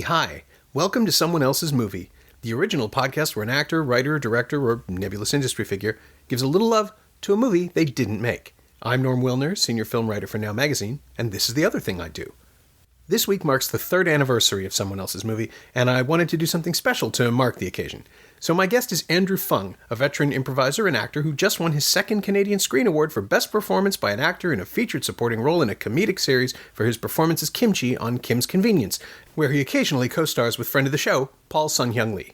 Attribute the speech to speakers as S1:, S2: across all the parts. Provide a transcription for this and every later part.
S1: Hi, welcome to Someone Else's Movie, the original podcast where an actor, writer, director, or nebulous industry figure gives a little love to a movie they didn't make. I'm Norm Wilner, senior film writer for Now Magazine, and this is the other thing I do. This week marks the 3rd anniversary of Someone Else's Movie, and I wanted to do something special to mark the occasion. So my guest is Andrew Phung, a veteran improviser and actor who just won his 2nd Canadian Screen Award for Best Performance by an Actor in a Featured Supporting Role in a Comedic Series for his performance as Kimchi on Kim's Convenience, where he occasionally co-stars with friend of the show, Paul Sun-Hyung Lee.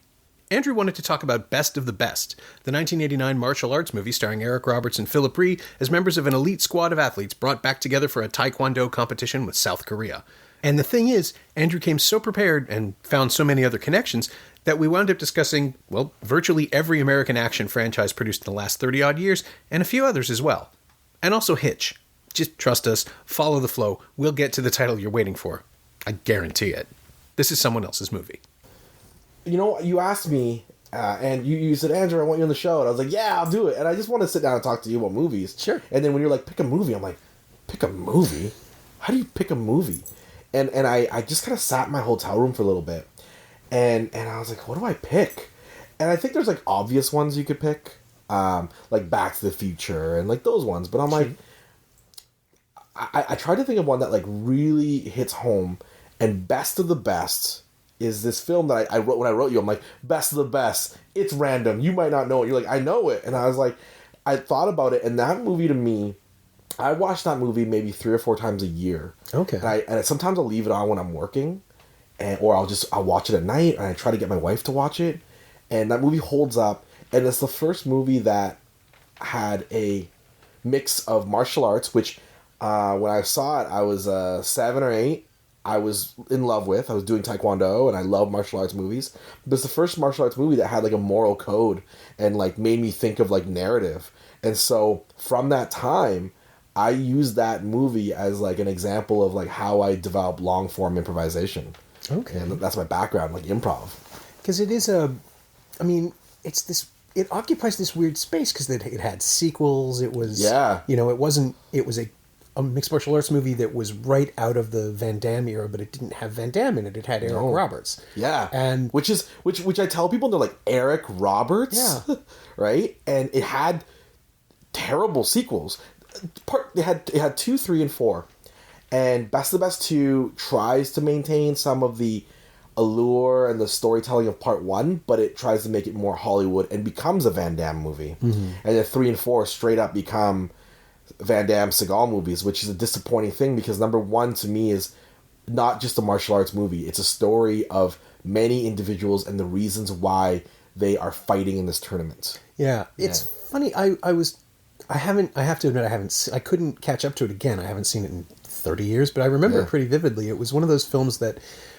S1: Andrew wanted to talk about Best of the Best, the 1989 martial arts movie starring Eric Roberts and Philip Rhee as members of an elite squad of athletes brought back together for a taekwondo competition with South Korea. And the thing is, Andrew came so prepared and found so many other connections that we wound up discussing, well, virtually every American action franchise produced in the last 30-odd years, and a few others as well. And also Hitch. Just trust us, follow the flow, we'll get to the title you're waiting for. I guarantee it. This is Someone Else's Movie.
S2: You know, you asked me, and you said, Andrew, I want you on the show. And I was like, yeah, I'll do it. And I just want to sit down and talk to you about movies.
S1: Sure.
S2: And then when you're like, pick a movie, I'm like, pick a movie? How do you pick a movie? And I just kind of sat in my hotel room for a little bit. And I was like, what do I pick? And I think there's like obvious ones you could pick. Like Back to the Future and like those ones. But I'm like, I tried to think of one that like really hits home. And Best of the Best is this film that I wrote when I wrote you. I'm like, Best of the Best. It's random. You might not know it. You're like, I know it. And I was like, I thought about it. And that movie to me, I watch that movie maybe 3 or 4 times a year.
S1: Okay.
S2: And sometimes I'll leave it on when I'm working. Or I'll watch it at night, and I try to get my wife to watch it. And that movie holds up. And it's the first movie that had a mix of martial arts, which when I saw it, I was 7 or 8. I was in love with. I was doing taekwondo, and I love martial arts movies. But it's the first martial arts movie that had like a moral code and like made me think of like narrative. And so from that time, I used that movie as like an example of like how I develop long form improvisation.
S1: Okay.
S2: And that's my background, like improv.
S1: Because it occupies this weird space because it had sequels. It was, it was a mixed martial arts movie that was right out of the Van Damme era, but it didn't have Van Damme in it. It had Eric Roberts.
S2: Yeah.
S1: And
S2: which I tell people, they're like, Eric Roberts?
S1: Yeah.
S2: Right? And it had terrible sequels. It had 2, 3, and 4. And Best of the Best 2 tries to maintain some of the allure and the storytelling of part 1, but it tries to make it more Hollywood and becomes a Van Damme movie. Mm-hmm. And then 3 and 4 straight up become Van Damme Seagal movies, which is a disappointing thing because number 1 to me is not just a martial arts movie. It's a story of many individuals and the reasons why they are fighting in this tournament.
S1: Yeah. It's funny. I have to admit, I couldn't catch up to it again. I haven't seen it in 30 years, but I remember it pretty vividly. It was one of those films that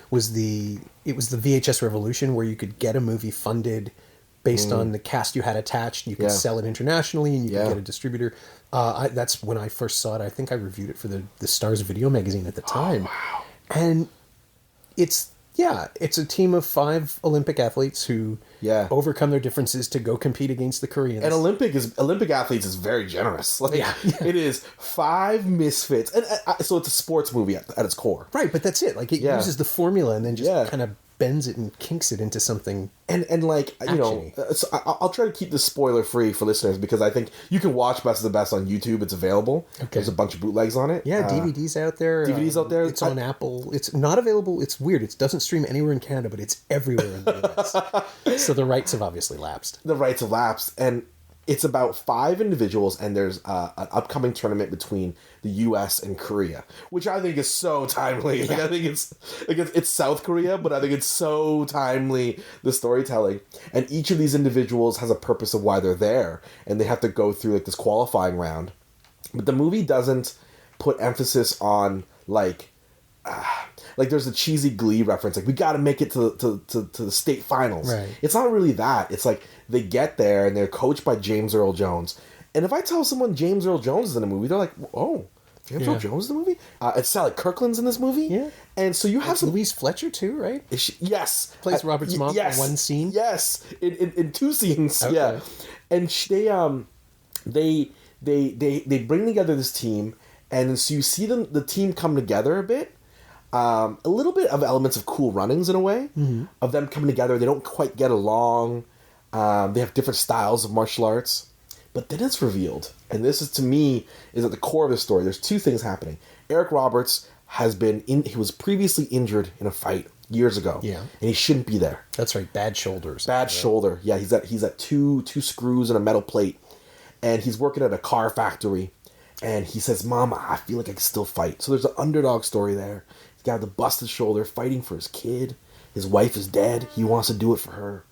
S1: was the VHS revolution where you could get a movie funded based on the cast you had attached. You could sell it internationally and you could get a distributor. That's when I first saw it. I think I reviewed it for the Stars Video magazine at the time. Oh, wow. And it's a team of 5 Olympic athletes who overcome their differences to go compete against the Koreans.
S2: And Olympic athletes is very generous. Like it is 5 misfits, and so it's a sports movie at its core.
S1: Right, but that's it. Like it uses the formula and then just kind of bends it and kinks it into something.
S2: And like action-y. So I'll try to keep this spoiler free for listeners because I think you can watch Best of the Best on YouTube. It's available. Okay. There's a bunch of bootlegs on it.
S1: Yeah, DVDs out there. It's on Apple. It's not available. It's weird. It doesn't stream anywhere in Canada, but it's everywhere in the US. So the rights have obviously lapsed.
S2: And it's about 5 individuals, and there's an upcoming tournament between the U.S. and Korea, which I think is so timely. Like, I think it's South Korea, but I think it's so timely, the storytelling. And each of these individuals has a purpose of why they're there, and they have to go through like this qualifying round. But the movie doesn't put emphasis on like there's a cheesy Glee reference, like we got to make it to the state finals.
S1: Right.
S2: It's not really that. It's like they get there and they're coached by James Earl Jones. And if I tell someone James Earl Jones is in a movie, they're like, oh, James Earl Jones in the movie. It's Sally Kirkland's in this movie.
S1: Yeah.
S2: And so you have some...
S1: Louise Fletcher too, right?
S2: Yes.
S1: Plays Robert's mom
S2: yes.
S1: in one scene.
S2: Yes. In two scenes.
S1: Okay.
S2: Yeah. And they bring together this team, and so you see the team come together a bit. A little bit of elements of Cool Runnings in a way, of them coming together. They don't quite get along. They have different styles of martial arts. But then it's revealed, and this is, to me, is at the core of the story. There's two things happening. Eric Roberts he was previously injured in a fight years ago.
S1: Yeah.
S2: And he shouldn't be there.
S1: That's right, bad shoulders.
S2: Bad shoulder. Yeah, he's at two screws and a metal plate. And he's working at a car factory. And he says, Mom, I feel like I can still fight. So there's an underdog story there. He's got the busted shoulder, fighting for his kid. His wife is dead. He wants to do it for her.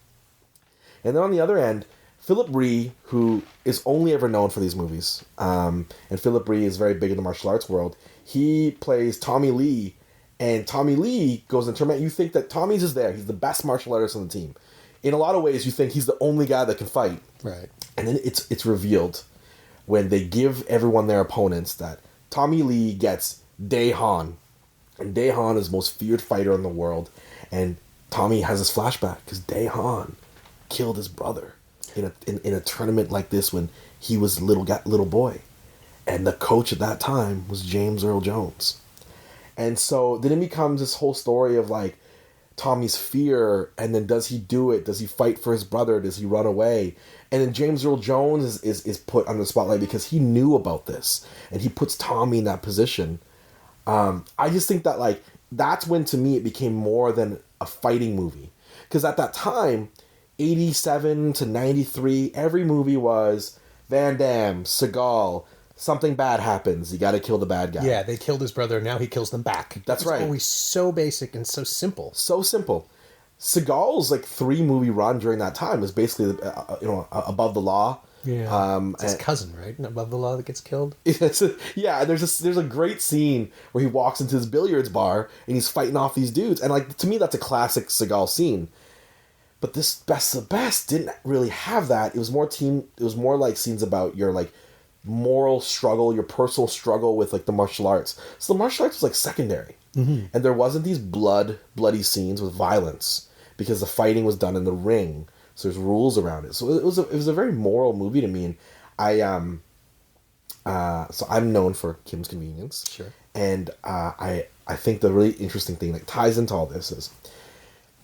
S2: And then on the other end, Philip Ree, who is only ever known for these movies, and Philip Ree is very big in the martial arts world, he plays Tommy Lee, and Tommy Lee goes in tournament. You think that Tommy's is there. He's the best martial artist on the team. In a lot of ways, you think he's the only guy that can fight.
S1: Right.
S2: And then it's revealed when they give everyone their opponents that Tommy Lee gets Dae Han. And Dae Han is the most feared fighter in the world. And Tommy has this flashback because Dae Han killed his brother in a tournament like this when he was little boy. And the coach at that time was James Earl Jones. And so then it becomes this whole story of like Tommy's fear, and then does he do it? Does he fight for his brother? Does he run away? And then James Earl Jones is put under the spotlight because he knew about this, and he puts Tommy in that position. I just think that like that's when to me it became more than a fighting movie, because at that time, 87 to 93, every movie was Van Damme, Seagal. Something bad happens. You got to kill the bad guy.
S1: Yeah, they killed his brother. Now he kills them back.
S2: That's right.
S1: It's always so basic and so simple.
S2: So simple. Seagal's like 3-movie run during that time was basically, Above the Law.
S1: Yeah. It's his cousin, right? Above the Law that gets killed.
S2: Yeah. There's a great scene where he walks into his billiards bar and he's fighting off these dudes, and like to me that's a classic Seagal scene. But this Best of the Best didn't really have that. It was more like scenes about your like moral struggle, your personal struggle with like the martial arts. So the martial arts was like secondary, and there wasn't these bloody scenes with violence because the fighting was done in the ring. So there's rules around it. So it was a very moral movie to me, and so I'm known for Kim's Convenience.
S1: Sure.
S2: And I think the really interesting thing that ties into all this is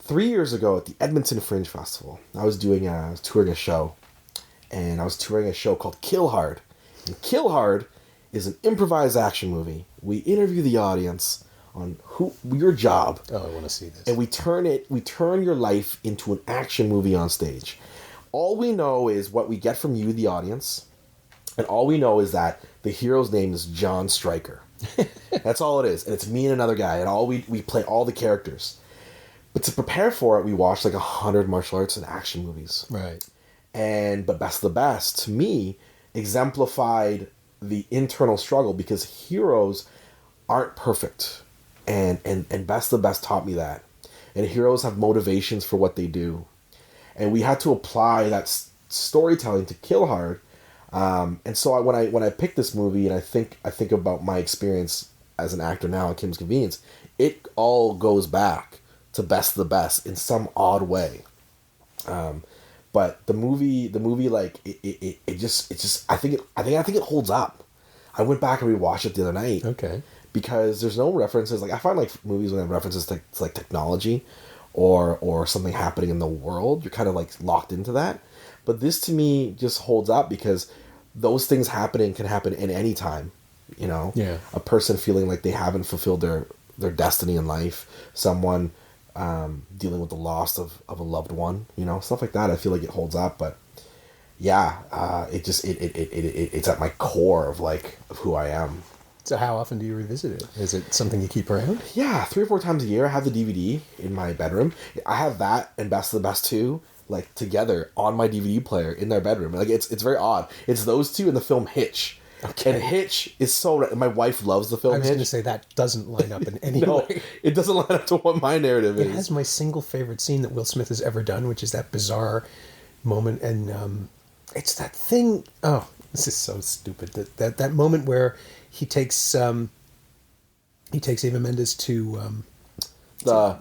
S2: 3 years ago at the Edmonton Fringe Festival, I was touring a show, and I was touring a show called Kill Hard. And Kill Hard is an improvised action movie. We interview the audience on your job.
S1: Oh, I want to see this.
S2: And we turn your life into an action movie on stage. All we know is what we get from you, the audience, and all we know is that the hero's name is John Stryker. That's all it is. And it's me and another guy, and we play all the characters. But to prepare for it, we watched like 100 martial arts and action movies.
S1: Right.
S2: But Best of the Best, to me, exemplified the internal struggle because heroes aren't perfect. And Best of the Best taught me that. And heroes have motivations for what they do. And we had to apply that storytelling to Kill Hard. And so when I picked this movie, and I think about my experience as an actor now at Kim's Convenience, it all goes back to Best of the Best in some odd way. But the movie like it just I think it holds up. I went back and rewatched it the other night.
S1: Okay.
S2: Because there's no references. Like I find like movies when they have references to like technology or something happening in the world, you're kind of like locked into that. But this to me just holds up because those things happening can happen in any time. You know,
S1: yeah.
S2: A person feeling like they haven't fulfilled their destiny in life, someone dealing with the loss of a loved one, you know, stuff like that. I feel like it holds up, but yeah, it's at my core of who I am.
S1: So how often do you revisit it? Is it something you keep around?
S2: Yeah, 3 or 4 times a year. I have the DVD in my bedroom. I have that and Best of the Best 2 like together on my DVD player in their bedroom. Like it's very odd. It's those two and the film Hitch. Okay. And Hitch is so... My wife loves the film Hitch.
S1: I was going to say that doesn't line up in any way.
S2: It doesn't line up to what my narrative is.
S1: It has my single favorite scene that Will Smith has ever done, which is that bizarre moment. And it's that thing... Oh, this is so stupid. That moment where he takes Eva Mendes to
S2: the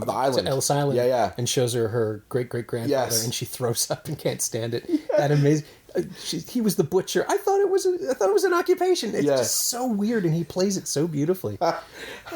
S2: island,
S1: to Ellis Island,
S2: and
S1: shows her great grandfather,
S2: Yes.
S1: and she throws up and can't stand it. That amazing. He was the butcher. I thought it was an occupation. It's just so weird, and he plays it so beautifully. But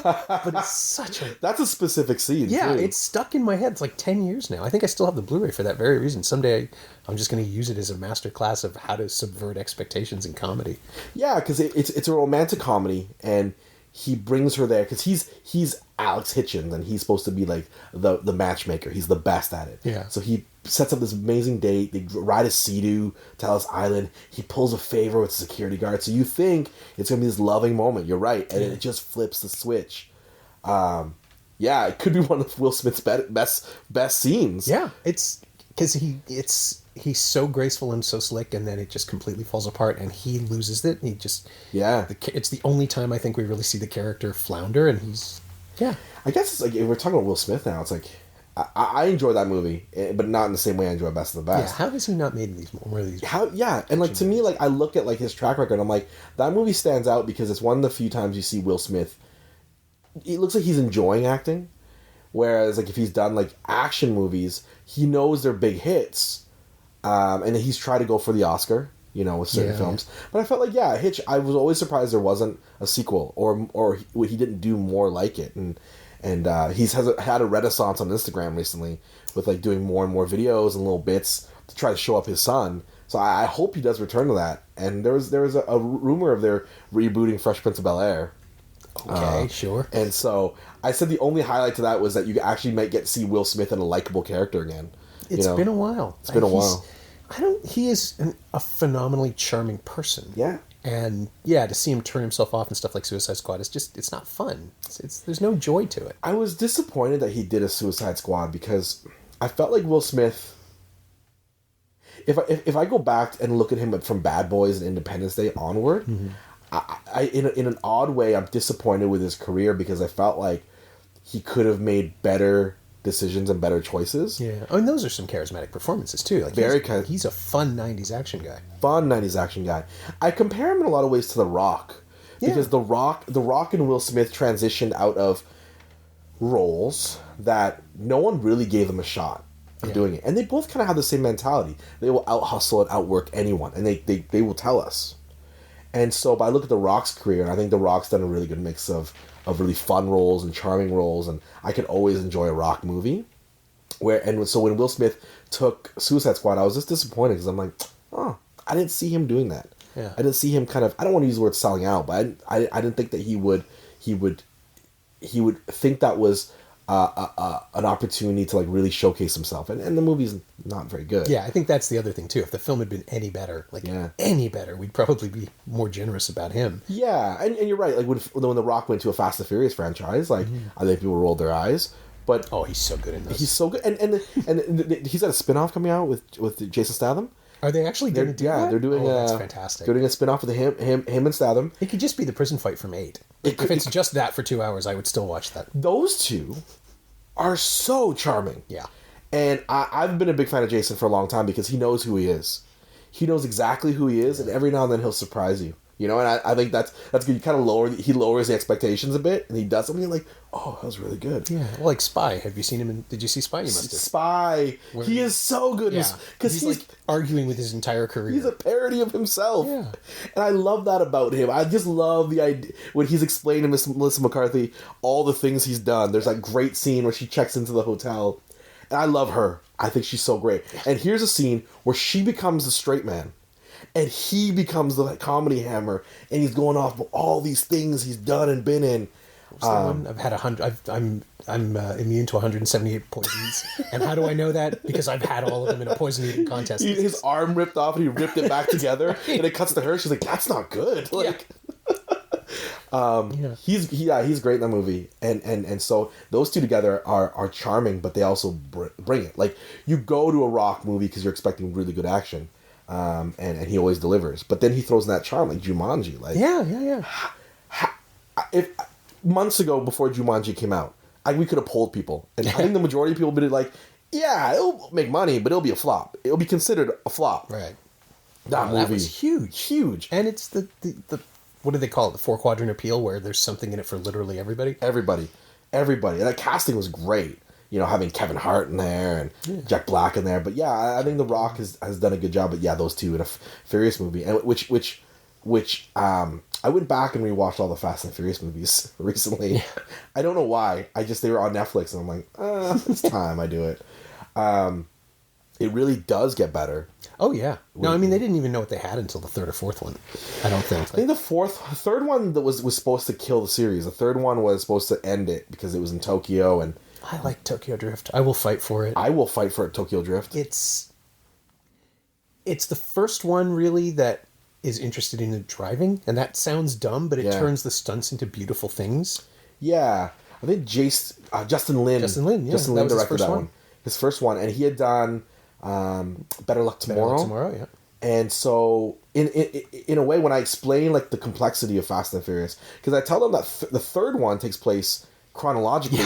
S1: it's such a
S2: that's a specific scene.
S1: too.
S2: It's
S1: stuck in my head. It's like 10 years now. I think I still have the Blu-ray for that very reason. Someday I'm just going to use it as a master class of how to subvert expectations in comedy.
S2: Yeah, because it's a romantic comedy, and he brings her there because he's Alex Hitchens, and he's supposed to be like the matchmaker. He's the best at it.
S1: Yeah.
S2: So he sets up this amazing date. They ride a Sea-Doo to Ellis Island. He pulls a favor with the security guard. So you think it's going to be this loving moment. You're right. And it just flips the switch. It could be one of Will Smith's best scenes.
S1: Yeah, it's because he's so graceful and so slick, and then it just completely falls apart, and he loses it. And he just it's the only time I think we really see the character flounder, and he's
S2: I guess it's like if we're talking about Will Smith now, it's like I enjoy that movie, but not in the same way I enjoy Best of the Best.
S1: Yeah, how has he not made more of these?
S2: And like to me, like I look at like his track record, and I'm like that movie stands out because it's one of the few times you see Will Smith. It looks like he's enjoying acting, whereas like if he's done like action movies, he knows they're big hits, and he's tried to go for the Oscar, with certain films. But I felt like Hitch. I was always surprised there wasn't a sequel, or he didn't do more like it, and he's had a renaissance on Instagram recently with like doing more and more videos and little bits to try to show up his son. So I hope he does return to that. And there was a rumor of their rebooting Fresh Prince of Bel-Air.
S1: Okay, sure.
S2: And so I said the only highlight to that was that you actually might get to see Will Smith in a likable character again.
S1: It's been a while.
S2: It's been a while.
S1: He is a phenomenally charming person.
S2: Yeah.
S1: And to see him turn himself off and stuff like Suicide Squad, it's not fun. There's no joy to it.
S2: I was disappointed that he did a Suicide Squad because I felt like Will Smith. If I go back and look at him from Bad Boys and Independence Day onward, I in an odd way I'm disappointed with his career because I felt like he could have made better decisions and better choices.
S1: Yeah, and those are some charismatic performances too. Like he's a fun '90s action guy.
S2: Fun '90s action guy. I compare him in a lot of ways to The Rock because The Rock and Will Smith transitioned out of roles that no one really gave them a shot of doing it, and they both kind of have the same mentality. They will out hustle and outwork anyone, and they will tell us. And so, but I look at The Rock's career, and I think The Rock's done a really good mix of really fun roles and charming roles, and I can always enjoy a Rock movie. So when Will Smith took Suicide Squad, I was just disappointed because I'm like, oh, I didn't see him doing that.
S1: Yeah.
S2: I didn't see him kind of. I don't want to use the word selling out, but I didn't think that he would think that was an opportunity to like really showcase himself, and the movie's not very good.
S1: Yeah, I think that's the other thing too. If the film had been any better, we'd probably be more generous about him.
S2: Yeah, and you're right. Like when The Rock went to a Fast and Furious franchise, like I think people rolled their eyes. But
S1: he's so good in this.
S2: He's so good, and he's got a spin-off coming out with Jason Statham.
S1: Are they actually going to do that?
S2: Yeah, they're doing.
S1: That's fantastic.
S2: They're doing a spin-off with him and Statham.
S1: It could just be the prison fight from 8. If it's just that for 2 hours, I would still watch that.
S2: Those two are so charming.
S1: Yeah.
S2: And I've been a big fan of Jason for a long time because he knows who he is. He knows exactly who he is, and every now and then he'll surprise you. And I think that's good. You kind of lowers the expectations a bit, and he does something like, oh, that was really good.
S1: Yeah, well, like Spy. Have you seen him did you see Spy? You must have.
S2: Spy. He is so good.
S1: Yeah,
S2: because
S1: he's like arguing with his entire career.
S2: He's a parody of himself.
S1: Yeah.
S2: And I love that about him. I just love the idea when he's explaining to Miss Melissa McCarthy all the things he's done. There's that great scene where she checks into the hotel, and I love her. I think she's so great. And here's a scene where she becomes the straight man. And he becomes the comedy hammer, and he's going off of all these things he's done and been in.
S1: I've had 100. I'm immune to 178 poisons, and how do I know that? Because I've had all of them in a poison eating contest.
S2: His arm ripped off, and he ripped it back together, and it cuts to her. She's like, "That's not good." Like, he's great in that movie, and so those two together are charming, but they also bring it. Like you go to a Rock movie because you're expecting really good action. And he always delivers, but then he throws in that charm like Jumanji. Like if months ago before Jumanji came out, we could have polled people, and I think the majority of people would be like, "Yeah, it'll make money, but it'll be a flop. It'll be considered a flop."
S1: Right.
S2: That movie
S1: was huge,
S2: huge,
S1: and it's the what do they call it? The 4-quadrant appeal, where there's something in it for literally everybody.
S2: Everybody. And that casting was great. You know, having Kevin Hart in there and Jack Black in there. But yeah, I think The Rock has done a good job. But yeah, those two in a Furious movie, and which I went back and rewatched all the Fast and Furious movies recently. Yeah. I don't know why. They were on Netflix, and I'm like, it's time I do it. It really does get better.
S1: Oh yeah. No, I mean they didn't even know what they had until the third or fourth one. I don't think.
S2: I think the third one that was supposed to kill the series. The third one was supposed to end it because it was in Tokyo, and
S1: I like Tokyo Drift. I will fight for it.
S2: I will fight for Tokyo Drift.
S1: It's the first one really that is interested in the driving, and that sounds dumb, but it turns the stunts into beautiful things.
S2: Yeah, I think Justin Lin.
S1: Justin Lin
S2: directed that one. His first one, and he had done Better Luck Tomorrow.
S1: Yeah.
S2: And so, in a way, when I explain like the complexity of Fast and Furious, because I tell them that the third one takes place chronologically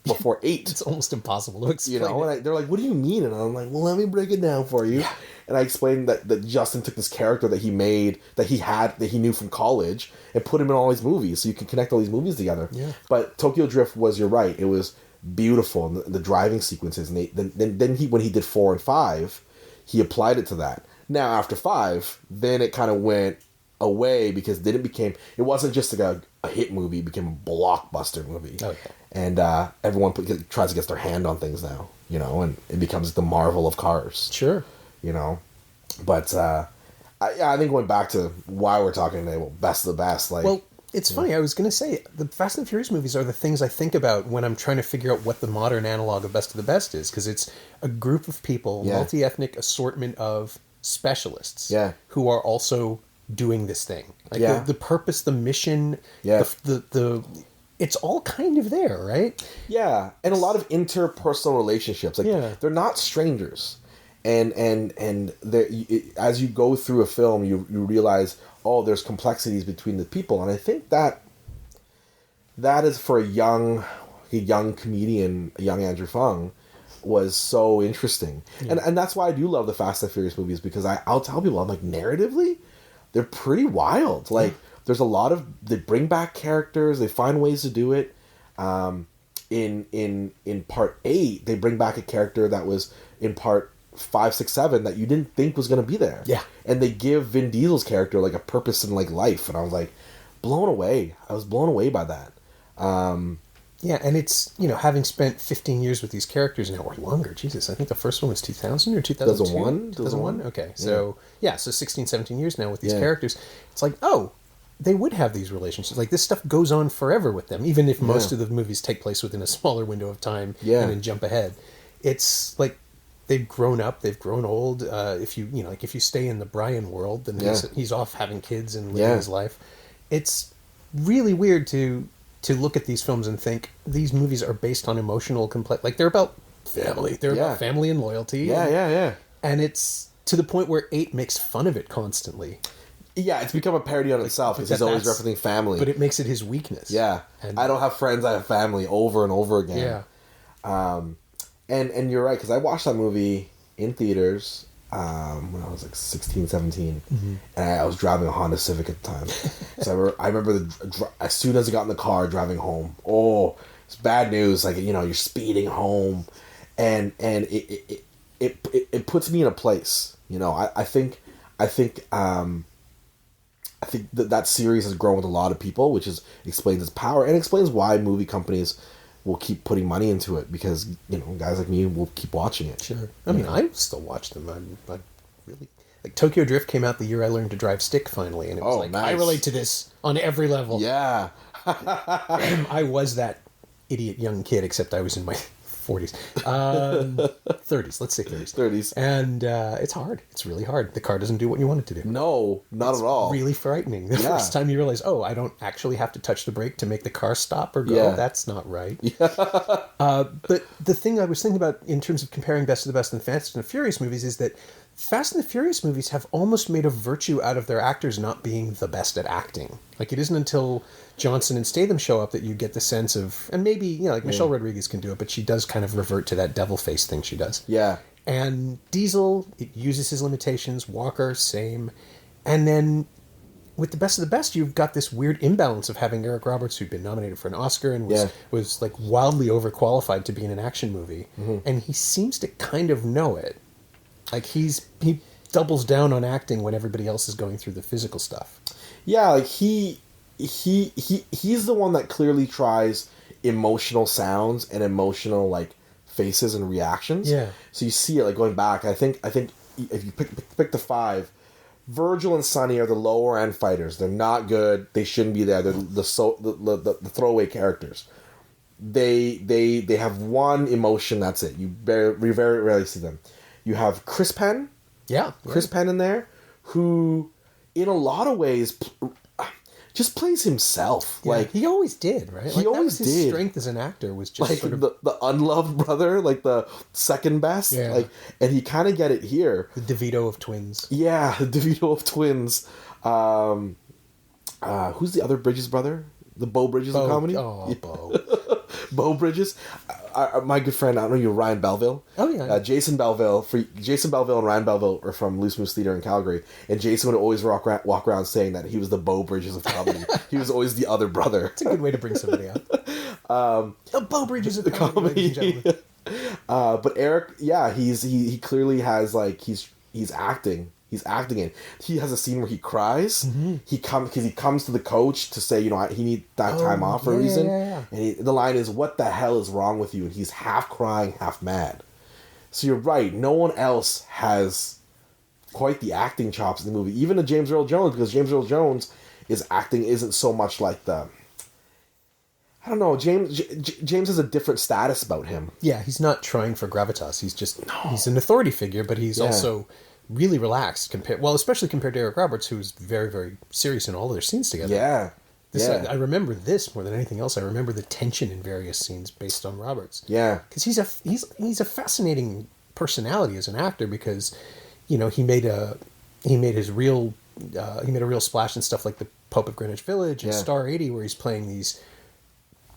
S2: before 8.
S1: It's almost impossible to explain.
S2: You know, and they're like, "What do you mean?" And I'm like, "Well, let me break it down for you." Yeah. And I explained that Justin took this character that he made, that he knew from college, and put him in all these movies, so you can connect all these movies together.
S1: Yeah.
S2: But Tokyo Drift was, you're right, it was beautiful, and the driving sequences. And then when he did 4 and 5, he applied it to that. Now after 5, then it kind of went away because then it wasn't just like a hit movie, it became a blockbuster movie.
S1: Okay.
S2: And everyone tries to get their hand on things now, you know, and it becomes the Marvel of cars.
S1: Sure.
S2: You know, but I think going back to why we're talking today, well, best of the best. Like,
S1: well, it's funny. I was going to say the Fast and Furious movies are the things I think about when I'm trying to figure out what the modern analog of Best of the Best is, because it's a group of people, multi-ethnic assortment of specialists, who are also doing this thing. Like the purpose, the mission, the it's all kind of there, right? Yeah,
S2: and a lot of interpersonal relationships. Like they're not strangers. And as you go through a film, you realize, oh, there's complexities between the people, and I think that is for a young comedian, a young Andrew Phung, was so interesting, and that's why I do love the Fast and Furious movies, because I'll tell people, I'm like, narratively, they're pretty wild. Like there's a lot of, they bring back characters, they find ways to do it. In part 8, they bring back a character that was in part 5, 6, 7 that you didn't think was going to be there.
S1: Yeah.
S2: And they give Vin Diesel's character like a purpose in like life. And I was like, blown away. I was blown away by that.
S1: Yeah, and it's, you know, having spent 15 years with these characters now, or longer, Jesus, I think the first one was 2000 or 2002? 2001? Okay, so, so 16, 17 years now with these characters. It's like, oh, they would have these relationships. Like, this stuff goes on forever with them, even if most of the movies take place within a smaller window of time and then jump ahead. It's like, they've grown up, they've grown old. If you stay in the Brian world, then he's off having kids and living his life. It's really weird to look at these films and think these movies are based on emotional like they're about family. They're about family and loyalty.
S2: Yeah.
S1: And it's to the point where 8 makes fun of it constantly.
S2: Yeah, it's become a parody on itself because he's always referencing family.
S1: But it makes it his weakness.
S2: Yeah. And I don't have friends, I have family, over and over again. Yeah. And you're right, because I watched that movie in theaters when I was like 16, 17, and I was driving a Honda Civic at the time. So I remember as soon as I got in the car driving home, it's bad news. Like, you know, you're speeding home, and it puts me in a place. You know, I think that series has grown with a lot of people, which explains its power and explains why movie companies will keep putting money into it, because, you know, guys like me will keep watching it.
S1: Sure. I mean, I still watch them. I really, like, Tokyo Drift came out the year I learned to drive stick finally, and it was nice. I relate to this on every level.
S2: Yeah.
S1: I was that idiot young kid, except I was in my 40s. 30s, let's say 30s. And it's hard. It's really hard. The car doesn't do what you want it to do.
S2: No, not at all.
S1: It's really frightening. The first time you realize, I don't actually have to touch the brake to make the car stop or go. Yeah. That's not right. Yeah. But the thing I was thinking about in terms of comparing Best of the Best and Fast and the Furious movies is that Fast and the Furious movies have almost made a virtue out of their actors not being the best at acting. Like, it isn't until Johnson and Statham show up that you get the sense of, and maybe, you know, like Michelle Rodriguez can do it, but she does kind of revert to that devil face thing she does.
S2: Yeah.
S1: And Diesel, it uses his limitations. Walker, same. And then with the best of the best, you've got this weird imbalance of having Eric Roberts, who'd been nominated for an Oscar and was like wildly overqualified to be in an action movie, and he seems to kind of know it. Like he doubles down on acting when everybody else is going through the physical stuff.
S2: Yeah, like he's the one that clearly tries emotional sounds and emotional like faces and reactions.
S1: Yeah.
S2: So you see it like going back. I think if you pick the five, Virgil and Sonny are the lower end fighters. They're not good. They shouldn't be there. They're the throwaway characters. They have one emotion. That's it. You very rarely see them. You have Chris Penn.
S1: Yeah.
S2: Chris Penn in there, who in a lot of ways just plays himself.
S1: Yeah,
S2: like
S1: he always did, right?
S2: He always
S1: his
S2: did.
S1: Strength as an actor was just
S2: like
S1: sort of
S2: the unloved brother, like the second best.
S1: Yeah.
S2: Like, and he kind of get it here.
S1: the DeVito of twins.
S2: Yeah, the DeVito of twins. Who's the other Bridges brother? The Bo Bridges of comedy.
S1: Oh, Bo.
S2: Bo Bridges. My good friend, I don't know you, Ryan Belville.
S1: Oh yeah.
S2: Jason Belville and Ryan Belville are from Loose Moose Theater in Calgary, and Jason would always walk around saying that he was the Bo Bridges of comedy. He was always the other brother.
S1: It's a good way to bring somebody out. The Bo Bridges of comedy. Ladies and gentlemen.
S2: But Eric, yeah, he clearly has like he's acting. He's acting in. He has a scene where he cries. Mm-hmm. He comes to the coach to say, he need that time off for a reason.
S1: Yeah.
S2: And the line is, "What the hell is wrong with you?" And he's half crying, half mad. So you're right. No one else has quite the acting chops in the movie, even to James Earl Jones, because James Earl Jones is acting isn't so much like the. I don't know. James has a different status about him.
S1: Yeah, he's not trying for gravitas. He's an authority figure, but he's also really relaxed especially compared to Eric Roberts, who's very, very serious in all of their scenes together.
S2: Yeah.
S1: I remember this more than anything else. I remember the tension in various scenes based on Roberts.
S2: Yeah.
S1: Because he's a fascinating personality as an actor, because, he made a real splash in stuff like The Pope of Greenwich Village and Star 80, where he's playing these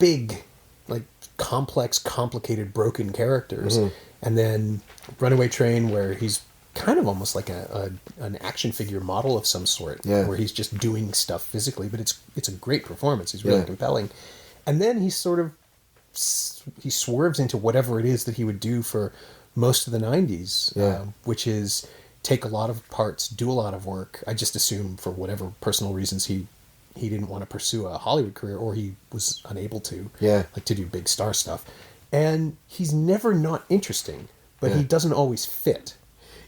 S1: big, like, complex, complicated, broken characters. Mm-hmm. And then Runaway Train, where he's kind of almost like an action figure model of some sort, where he's just doing stuff physically, but it's a great performance. He's really compelling. And then he swerves into whatever it is that he would do for most of the 90s, which is take a lot of parts, do a lot of work. I just assume for whatever personal reasons he didn't want to pursue a Hollywood career, or he was unable to, like to do big star stuff. And he's never not interesting, but he doesn't always fit.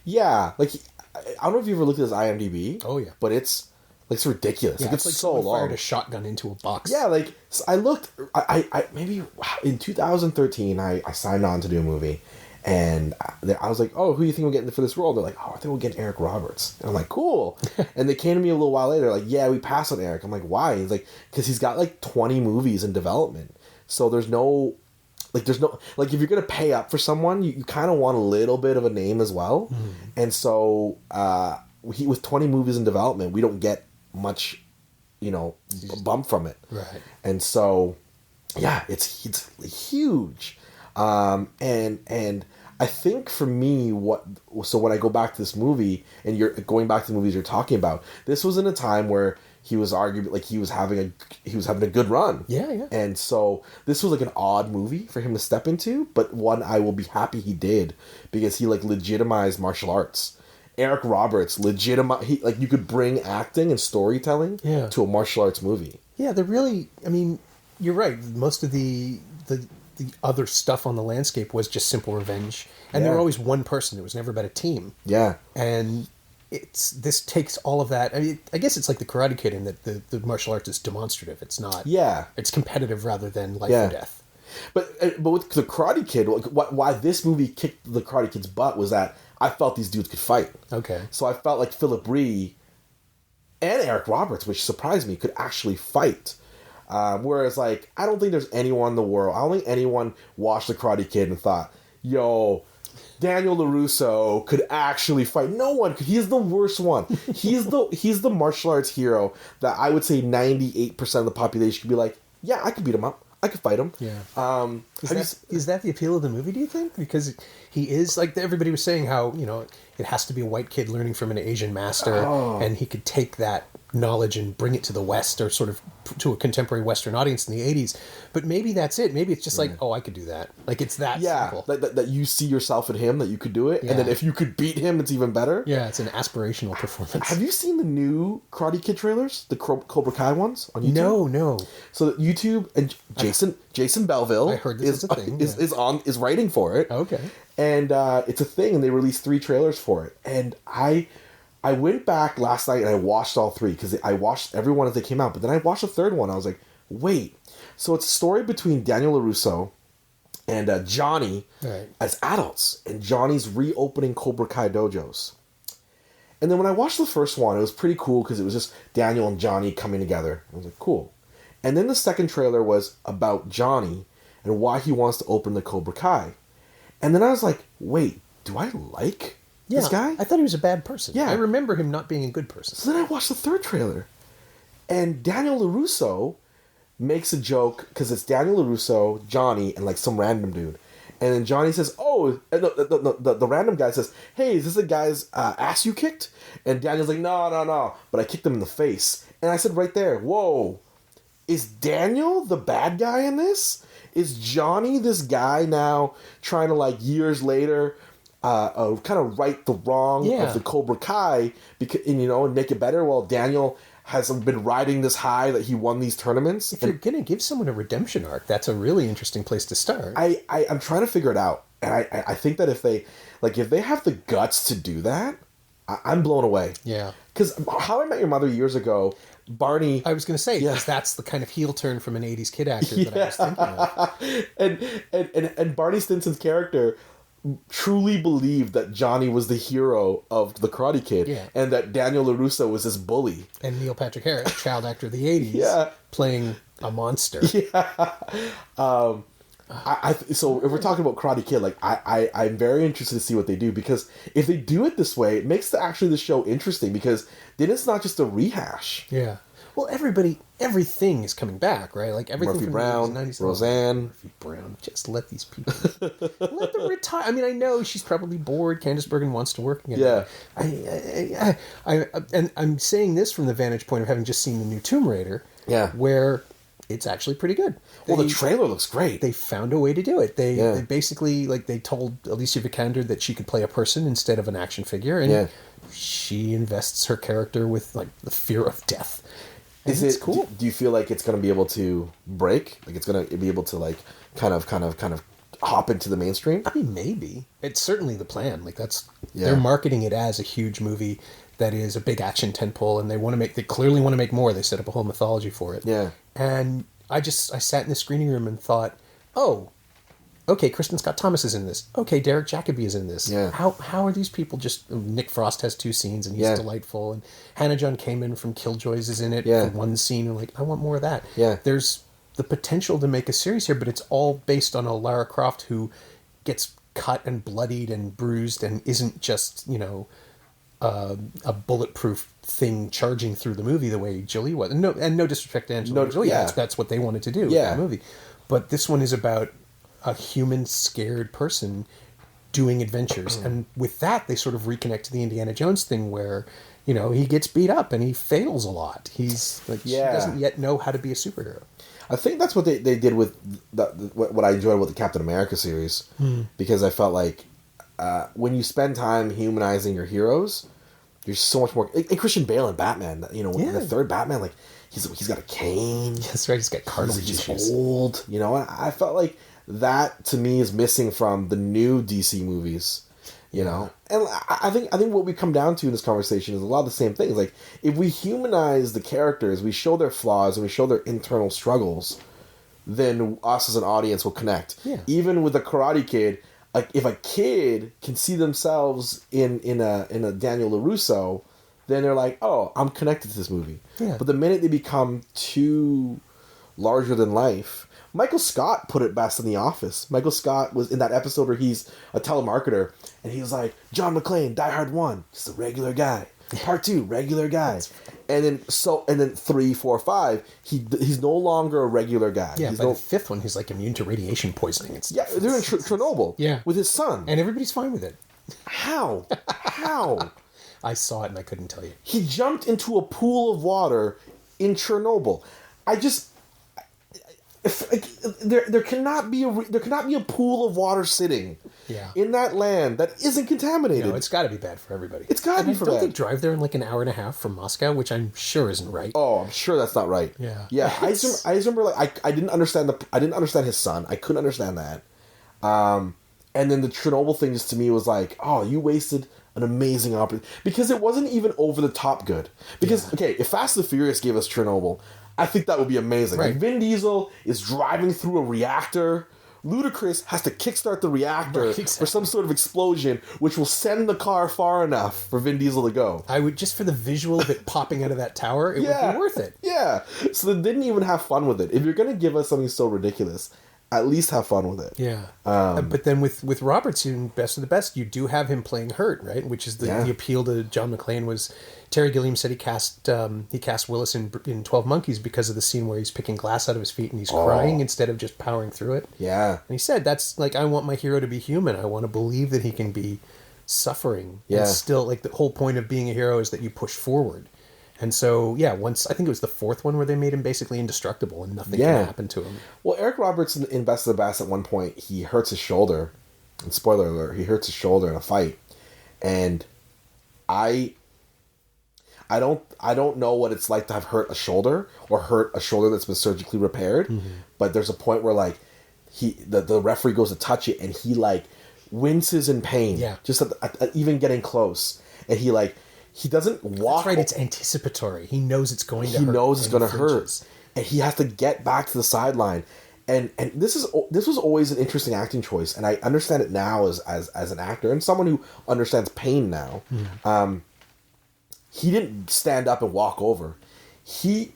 S1: Yeah,
S2: like I don't know if you ever looked at his IMDb.
S1: Oh yeah,
S2: but it's ridiculous.
S1: Yeah,
S2: like it's
S1: like
S2: so long.
S1: Fired a shotgun into a box.
S2: Yeah, like so I looked. I maybe in 2013 I signed on to do a movie, and I was like, "Oh, who do you think we're getting for this role?" They're like, "Oh, I think we'll get Eric Roberts." And I'm like, "Cool." And they came to me a little while later, like, "Yeah, we passed on Eric." I'm like, "Why?" He's like, "Because he's got like 20 movies in development, so there's no." Like, there's no... Like, if you're going to pay up for someone, you kind of want a little bit of a name as well. Mm. And so, with 20 movies in development, we don't get much, bump from it.
S1: Right.
S2: And so, yeah, it's huge. And I think for me, so when I go back to this movie, and you're going back to the movies you're talking about, this was in a time where he was arguably like he was having a good run.
S1: Yeah.
S2: And so this was like an odd movie for him to step into, but one I will be happy he did, because he like legitimized martial arts. Eric Roberts you could bring acting and storytelling to a martial arts movie. Yeah,
S1: they're really, I mean, you're right. Most of the other stuff on the landscape was just simple revenge. And there were always one person. It was never about a team.
S2: Yeah.
S1: And this takes all of that. I mean, I guess it's like the Karate Kid in that the martial arts is demonstrative. It's not. Yeah. It's competitive rather than life or death.
S2: But with the Karate Kid, why this movie kicked the Karate Kid's butt was that I felt these dudes could fight. Okay. So I felt like Philip Ree and Eric Roberts, which surprised me, could actually fight. Whereas, like, I don't think there's anyone in the world. I don't think anyone watched the Karate Kid and thought, "Yo, Daniel LaRusso could actually fight." No one could. He's the worst one. He's the martial arts hero that I would say 98% of the population could be like, "Yeah, I could beat him up. I could fight him." Yeah.
S1: Is that the appeal of the movie, do you think? Because he is, like everybody was saying, how, it has to be a white kid learning from an Asian master, and he could take that knowledge and bring it to the West, or sort of to a contemporary Western audience in the 80s. But maybe that's it. Maybe it's just like, oh, I could do that. Like, it's that simple.
S2: That you see yourself in him, that you could do it. And then if you could beat him, it's even better.
S1: Yeah, it's an aspirational performance.
S2: Have you seen the new Karate Kid trailers? The Cobra Kai ones on YouTube?
S1: No.
S2: So YouTube, and Jason Belleville
S1: I heard this is a thing.
S2: is writing for it.
S1: Okay.
S2: And it's a thing, and they released 3 trailers for it. And I went back last night and I watched all 3, because I watched every one as they came out. But then I watched the third one. I was like, wait. So it's a story between Daniel LaRusso and Johnny as adults. And Johnny's reopening Cobra Kai dojos. And then when I watched the first one, it was pretty cool because it was just Daniel and Johnny coming together. I was like, cool. And then the second trailer was about Johnny and why he wants to open the Cobra Kai. And then I was like, wait, do I like this guy?
S1: I thought he was a bad person.
S2: Yeah.
S1: I remember him not being a good person.
S2: So then I watched the third trailer. And Daniel LaRusso makes a joke, because it's Daniel LaRusso, Johnny, and like some random dude. And then Johnny says, oh, the random guy says, hey, is this the guy's ass you kicked? And Daniel's like, no, but I kicked him in the face. And I said right there, whoa, is Daniel the bad guy in this? Is Johnny this guy now trying to, like, years later, kind of right the wrong of the Cobra Kai, and make it better, while Daniel has been riding this high that he won these tournaments?
S1: If you're going to give someone a redemption arc, that's a really interesting place to start.
S2: I'm trying to figure it out. And I think that if they have the guts to do that, I'm blown away.
S1: Yeah.
S2: Because How I Met Your Mother years ago, Barney...
S1: I was going to say, because that's the kind of heel turn from an 80s kid actor that I was thinking of.
S2: And Barney Stinson's character truly believed that Johnny was the hero of the Karate Kid, and that Daniel LaRusso was this bully.
S1: And Neil Patrick Harris, child actor of the 80s, playing a monster.
S2: So if we're talking about Karate Kid, like I'm very interested to see what they do, because if they do it this way, it makes the show interesting, because then it's not just a rehash.
S1: Yeah. Well, everything is coming back, right? Like everything
S2: Murphy
S1: from
S2: Brown,
S1: the 90s,
S2: Roseanne.
S1: Murphy Brown. Just let these people let them retire. I mean, I know she's probably bored. Candice Bergen wants to work again.
S2: Yeah.
S1: And I'm saying this from the vantage point of having just seen the new Tomb Raider.
S2: Yeah.
S1: Where it's actually pretty good.
S2: The trailer looks great.
S1: They found a way to do it. They basically, like, they told Alicia Vikander that she could play a person instead of an action figure, and she invests her character with, like, the fear of death. And it's cool.
S2: Do you feel like it's going to be able to break? Like it's going to be able to, like, kind of hop into the mainstream?
S1: I mean, maybe. It's certainly the plan. Like, they're marketing it as a huge movie that is a big action tentpole, and they clearly want to make more. They set up a whole mythology for it.
S2: Yeah.
S1: And I sat in the screening room and thought, oh, okay, Kristen Scott Thomas is in this. Okay, Derek Jacobi is in this.
S2: Yeah.
S1: How are these people just... Nick Frost has 2 scenes, and he's delightful. And Hannah John Kamen from Killjoys is in it for 1 scene. And, like, I want more of that.
S2: Yeah.
S1: There's the potential to make a series here, but it's all based on a Lara Croft who gets cut and bloodied and bruised and isn't just, a bulletproof thing charging through the movie the way Jolie was. And no disrespect to Angelina Jolie. That's what they wanted to do with the movie. But this one is about a human scared person doing adventures. And with that, they sort of reconnect to the Indiana Jones thing where, he gets beat up and he fails a lot. He's like, she doesn't yet know how to be a superhero.
S2: I think that's what they did with what I enjoyed with the Captain America series, because I felt like when you spend time humanizing your heroes, there's so much more. And Christian Bale in Batman, in the third Batman, like he's got a cane.
S1: That's right. He's got cartilage
S2: He's
S1: issues.
S2: old, and I felt like that to me is missing from the new DC movies. And I think what we come down to in this conversation is a lot of the same things. Like, if we humanize the characters, we show their flaws and we show their internal struggles, then us as an audience will connect.
S1: Yeah.
S2: Even with the Karate Kid, like, if a kid can see themselves in a Daniel LaRusso, then they're like, oh, I'm connected to this movie.
S1: Yeah.
S2: But the minute they become too larger than life... Michael Scott put it best in The Office. Michael Scott was in that episode where he's a telemarketer, and he was like, John McClane, Die Hard 1, just a regular guy. Part 2, regular guy. And then 3, 4, 5, he's no longer a regular guy.
S1: Yeah, by the 5th one, he's like immune to radiation poisoning.
S2: They're in Chernobyl.
S1: Yeah.
S2: With his son.
S1: And everybody's fine with it.
S2: How?
S1: I saw it and I couldn't tell you.
S2: He jumped into a pool of water in Chernobyl. There cannot be a pool of water sitting in that land that isn't contaminated.
S1: No, it's got to be bad for everybody.
S2: It's got to be for
S1: Don't
S2: bad.
S1: they drive there in like an hour and a half from Moscow, which I'm sure isn't right.
S2: Oh, I'm sure that's not right.
S1: Yeah.
S2: I just remember like I didn't understand his son. I couldn't understand that. And then the Chernobyl thing just to me was like, oh, you wasted an amazing opportunity, because it wasn't even over the top good. Because okay, if Fast and the Furious gave us Chernobyl, I think that would be amazing.
S1: Right.
S2: Like Vin Diesel is driving through a reactor. Ludacris has to kickstart the reactor for some sort of explosion, which will send the car far enough for Vin Diesel to go.
S1: I would, just for the visual of it popping out of that tower, it would be worth it.
S2: Yeah. So they didn't even have fun with it. If you're going to give us something so ridiculous, at least have fun with it.
S1: Yeah. But then with Roberts in Best of the Best, you do have him playing Hurt, right? Which is the appeal to John McClane was... Terry Gilliam said he cast Willis in 12 Monkeys because of the scene where he's picking glass out of his feet and he's crying instead of just powering through it.
S2: Yeah.
S1: And he said, that's like, I want my hero to be human. I want to believe that he can be suffering.
S2: Yeah.
S1: And still, like, the whole point of being a hero is that you push forward. And so, yeah, once, I think it was the fourth one where they made him basically indestructible and nothing can happen to him.
S2: Well, Eric Roberts in Best of the Best at one point, he hurts his shoulder. And spoiler alert, he hurts his shoulder in a fight. And I don't know what it's like to have hurt a shoulder or hurt a shoulder that's been surgically repaired. Mm-hmm. But there's a point where like the referee goes to touch it and he like winces in pain.
S1: Yeah.
S2: Just at even getting close. And he doesn't walk.
S1: That's right, it's anticipatory. He knows it's going to hurt.
S2: He knows it's going to hurt. And he has to get back to the sideline. And this was always an interesting acting choice. And I understand it now as an actor and someone who understands pain now. Mm. He didn't stand up and walk over. He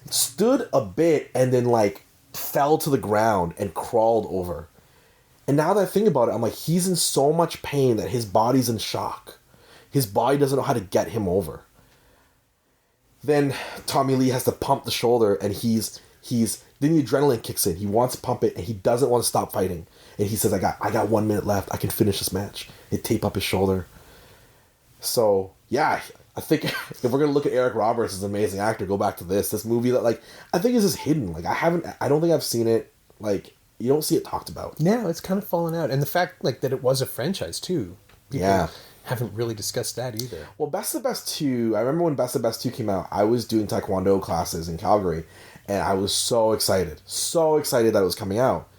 S2: stood a bit and then like fell to the ground and crawled over. And now that I think about it, I'm like, he's in so much pain that his body's in shock. His body doesn't know how to get him over. Then Tommy Lee has to pump the shoulder and then the adrenaline kicks in. He wants to pump it and he doesn't want to stop fighting. And he says, I got 1 minute left. I can finish this match. They tape up his shoulder. So, yeah, I think if we're going to look at Eric Roberts as an amazing actor, go back to this movie that like, I think is just hidden. Like I don't think I've seen it. Like you don't see it talked about.
S1: No, it's kind of fallen out. And the fact like that it was a franchise too. People haven't really discussed that either.
S2: Well, Best of the Best 2, I remember when Best of the Best 2 came out, I was doing Taekwondo classes in Calgary, and I was so excited that it was coming out.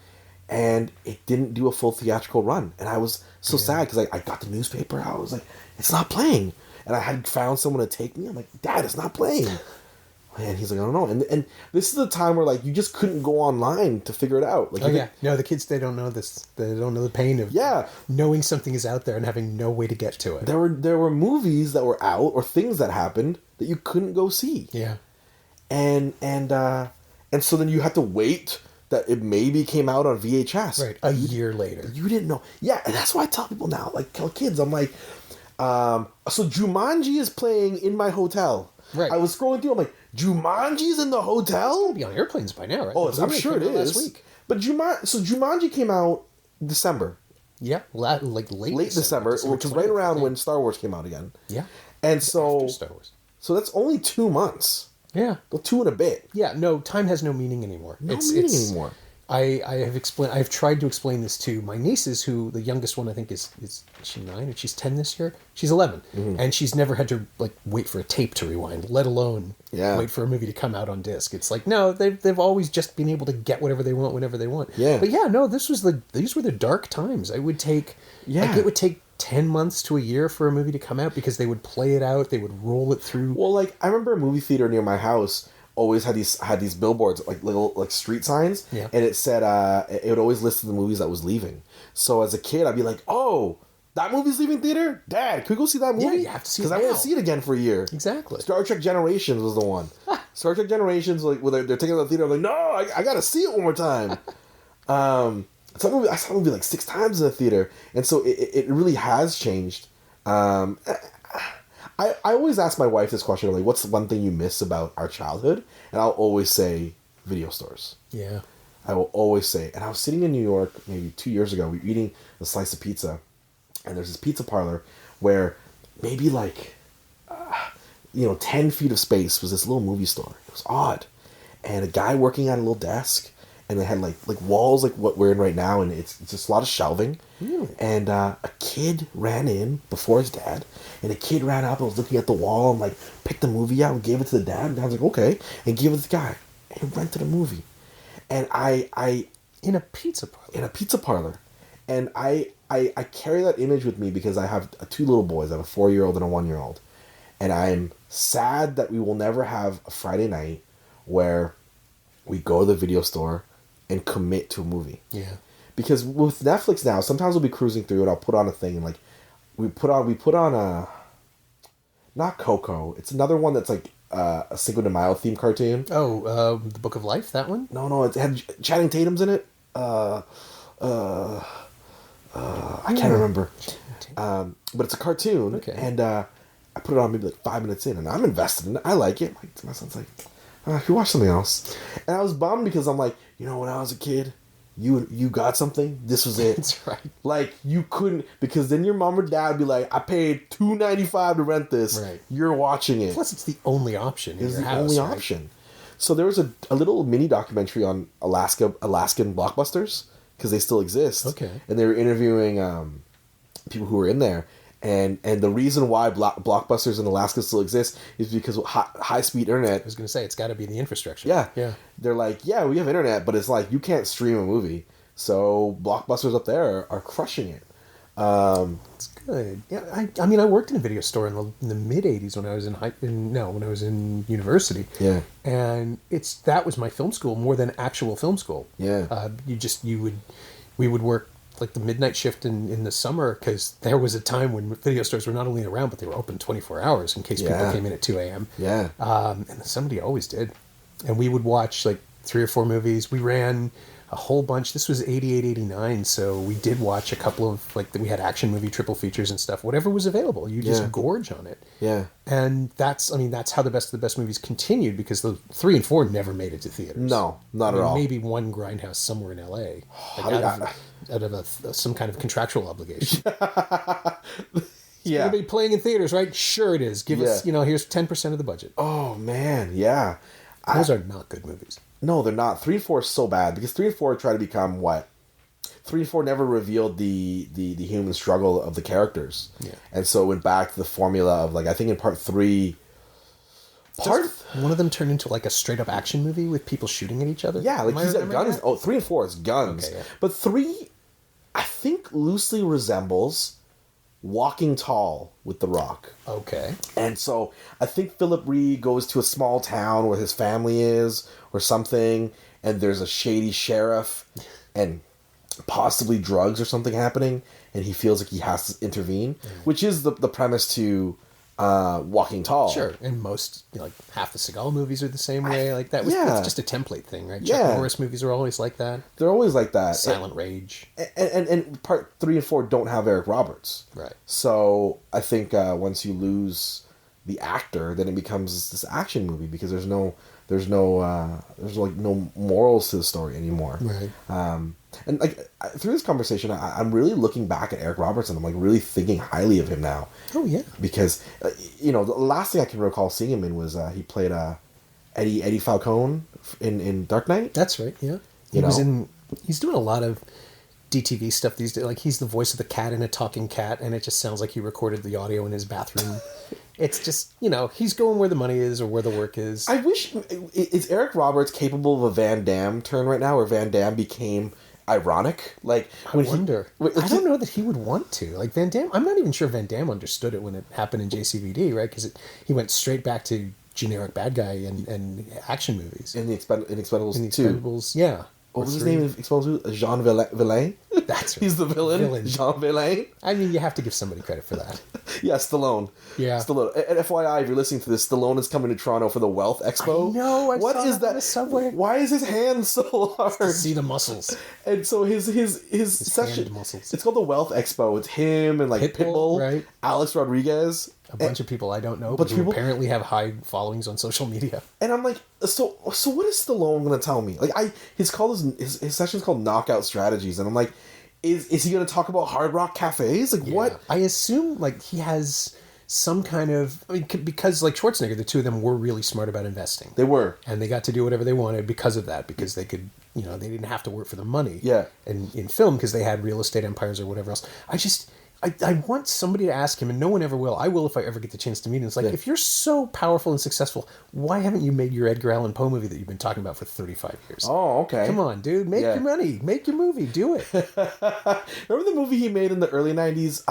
S2: And it didn't do a full theatrical run. And I was so sad because I got the newspaper, I was like, it's not playing. And I had found someone to take me. I'm like, Dad, it's not playing. And he's like, I don't know. And this is the time where like you just couldn't go online to figure it out. Like,
S1: no, the kids, they don't know this. They don't know the pain of knowing something is out there and having no way to get to it.
S2: There were movies that were out or things that happened that you couldn't go see.
S1: Yeah.
S2: And so then you had to wait that it maybe came out on VHS.
S1: Right. A year later.
S2: You didn't know. Yeah, and that's why I tell people now, like tell kids, I'm like, so Jumanji is playing in my hotel.
S1: Right.
S2: I was scrolling through. I'm like, Jumanji's in the hotel?
S1: It's gotta be on airplanes by now, right?
S2: Oh, I'm sure it is. Last week. But Jumanji came out December.
S1: Yeah, like late
S2: December, which was right around when Star Wars came out again.
S1: Yeah.
S2: And so,
S1: after Star Wars.
S2: So that's only 2 months.
S1: Yeah.
S2: Well, 2 and a bit.
S1: Yeah. No, time has no meaning anymore.
S2: No meaning anymore.
S1: I have tried to explain this to my nieces, who the youngest one I think is she 9 and she's 10 this year. She's 11, and she's never had to like wait for a tape to rewind, let alone wait for a movie to come out on disc. It's like no, they've always just been able to get whatever they want whenever they want.
S2: Yeah.
S1: But yeah, no, these were the dark times. It would take it would take 10 months to a year for a movie to come out because they would play it out, they would roll it through.
S2: Well, like I remember a movie theater near my house always had these billboards, like little like street signs, and it said it would always list the movies that was leaving. So as a kid, I'd be like, "Oh, that movie's leaving theater, Dad, can we go see that movie?
S1: Yeah, you have to see it
S2: because I won't see it again for a year."
S1: Exactly.
S2: Star Trek Generations was the one. Star Trek Generations, like when they're taking it to the theater, I'm like, "No, I gotta see it one more time." I saw the movie like 6 times in the theater, and so it really has changed. I always ask my wife this question, like, what's one thing you miss about our childhood? And I'll always say video stores.
S1: Yeah.
S2: I will always say. And I was sitting in New York maybe 2 years ago. We were eating a slice of pizza. And there's this pizza parlor where maybe like 10 feet of space was this little movie store. It was odd. And a guy working at a little desk, and they had like walls like what we're in right now, and it's just a lot of shelving.
S1: Really?
S2: And a kid ran in before his dad, and a kid ran up and was looking at the wall and like picked the movie out and gave it to the dad. And Dad's like, okay, and gave it to the guy, and he rented a movie. And I
S1: In a pizza parlor.
S2: And I carry that image with me because I have two little boys. I have a 4-year-old and a 1-year-old. And I'm sad that we will never have a Friday night where we go to the video store and commit to a movie.
S1: Yeah.
S2: Because with Netflix now, sometimes we'll be cruising through and I'll put on a thing and like we put on a not Coco. It's another one that's like a Cinco de Mayo themed cartoon.
S1: Oh, The Book of Life, that one?
S2: No, it had Channing Tatum's in it. I can't remember. But it's a cartoon.
S1: Okay.
S2: And I put it on maybe like 5 minutes in, and I'm invested in it. I like it. My son's like, can you watch something else? And I was bummed because I'm like, when I was a kid, you got something. This was it.
S1: That's right.
S2: Like you couldn't, because then your mom or dad would be like, I paid $2.95 to rent this.
S1: Right.
S2: You're watching it.
S1: Plus, it's the only option.
S2: It's the only option. So there was a little mini documentary on Alaskan Blockbusters, because they still exist.
S1: Okay.
S2: And they were interviewing people who were in there. And the reason why Blockbusters in Alaska still exist is because of high-speed internet.
S1: I was going to say, it's got to be the infrastructure.
S2: Yeah. They're like, yeah, we have internet, but it's like, you can't stream a movie. So Blockbusters up there are crushing it.
S1: It's good. Yeah, I mean, I worked in a video store in the mid-'80s when I was when I was in university.
S2: Yeah.
S1: And that was my film school more than actual film school.
S2: Yeah.
S1: We would work like the midnight shift in the summer, because there was a time when video stores were not only around, but they were open 24 hours in case people came in at 2 a.m.
S2: Yeah.
S1: And somebody always did. And we would watch like 3 or 4 movies. We ran a whole bunch. This was 88, 89. So we did watch a couple of, like, we had action movie triple features and stuff. Whatever was available, you just gorge on it.
S2: Yeah.
S1: And that's how the best of the best movies continued, because the 3 and 4 never made it to theaters.
S2: No, not at all.
S1: Maybe one Grindhouse somewhere in LA. Out of some kind of contractual obligation.
S2: Yeah.
S1: It'll be playing in theaters, right? Sure it is. Give us, here's 10% of the budget.
S2: Oh, man, yeah.
S1: Those are not good movies.
S2: No, they're not. 3 and 4 is so bad, because 3 and 4 try to become what? 3 and 4 never revealed the human struggle of the characters.
S1: Yeah.
S2: And so it went back to the formula of, like, I think in part 3...
S1: One of them turned into like a straight up action movie with people shooting at each other.
S2: Yeah, like he's got guns. That? Oh, 3 and 4 is guns.
S1: Okay, yeah.
S2: But 3, I think, loosely resembles Walking Tall with The Rock.
S1: Okay.
S2: And so I think Philip Reed goes to a small town where his family is or something, and there's a shady sheriff and possibly drugs or something happening, and he feels like he has to intervene, which is the premise to Walking Tall.
S1: Sure, and most, like, half the Seagal movies are the same way. Like that was it's just a template thing, right? Chuck Norris movies are always like that.
S2: They're always like that.
S1: Silent Rage.
S2: And part 3 and 4 don't have Eric Roberts.
S1: Right.
S2: So I think once you lose the actor, then it becomes this action movie, because there's no morals to the story anymore.
S1: Right.
S2: And like through this conversation, I'm really looking back at Eric Roberts, and I'm like really thinking highly of him now.
S1: Oh yeah.
S2: Because the last thing I can recall seeing him in was he played Eddie Falcone in Dark Knight.
S1: That's right. Yeah. He's doing a lot of DTV stuff these days. Like, he's the voice of the cat in A Talking Cat, and it just sounds like he recorded the audio in his bathroom. It's just, he's going where the money is or where the work is.
S2: I wish... Is Eric Roberts capable of a Van Damme turn right now, where Van Damme became ironic? Like,
S1: I wonder. I don't know that he would want to. Like, Van Damme... I'm not even sure Van Damme understood it when it happened in JCVD, right? Because he went straight back to generic bad guy and action movies.
S2: In Expendables 2.
S1: In Expendables, yeah.
S2: What was his name in Expendables? Jean Villain?
S1: That's right.
S2: He's the villain. Jean Villain.
S1: I mean, you have to give somebody credit for that.
S2: Yeah, Stallone.
S1: Yeah.
S2: Stallone. And FYI, if you're listening to this, Stallone is coming to Toronto for the Wealth Expo.
S1: I know.
S2: What is that?
S1: On the subway.
S2: Why is his hand so large?
S1: To see the muscles.
S2: And so his section,
S1: hand muscles.
S2: It's called the Wealth Expo. It's him and like Pitbull,
S1: right?
S2: Alex Rodriguez,
S1: a bunch of people I don't know, but who apparently have high followings on social media.
S2: And I'm like, so what is Stallone going to tell me? Like, his session's called Knockout Strategies, and I'm like, is he going to talk about Hard Rock cafes? Like, what?
S1: I assume like he has some kind of... I mean, because like Schwarzenegger, the two of them were really smart about investing.
S2: They were.
S1: And they got to do whatever they wanted because of that, because they could, you know, they didn't have to work for the money.
S2: Yeah.
S1: And in film, because they had real estate empires or whatever else. I want somebody to ask him, and no one ever will. I will if I ever get the chance to meet him. It's like, if you're so powerful and successful, why haven't you made your Edgar Allan Poe movie that you've been talking about for 35 years?
S2: Oh, okay.
S1: Come on, dude. Make your money. Make your movie. Do it.
S2: Remember the movie he made in the early 90s?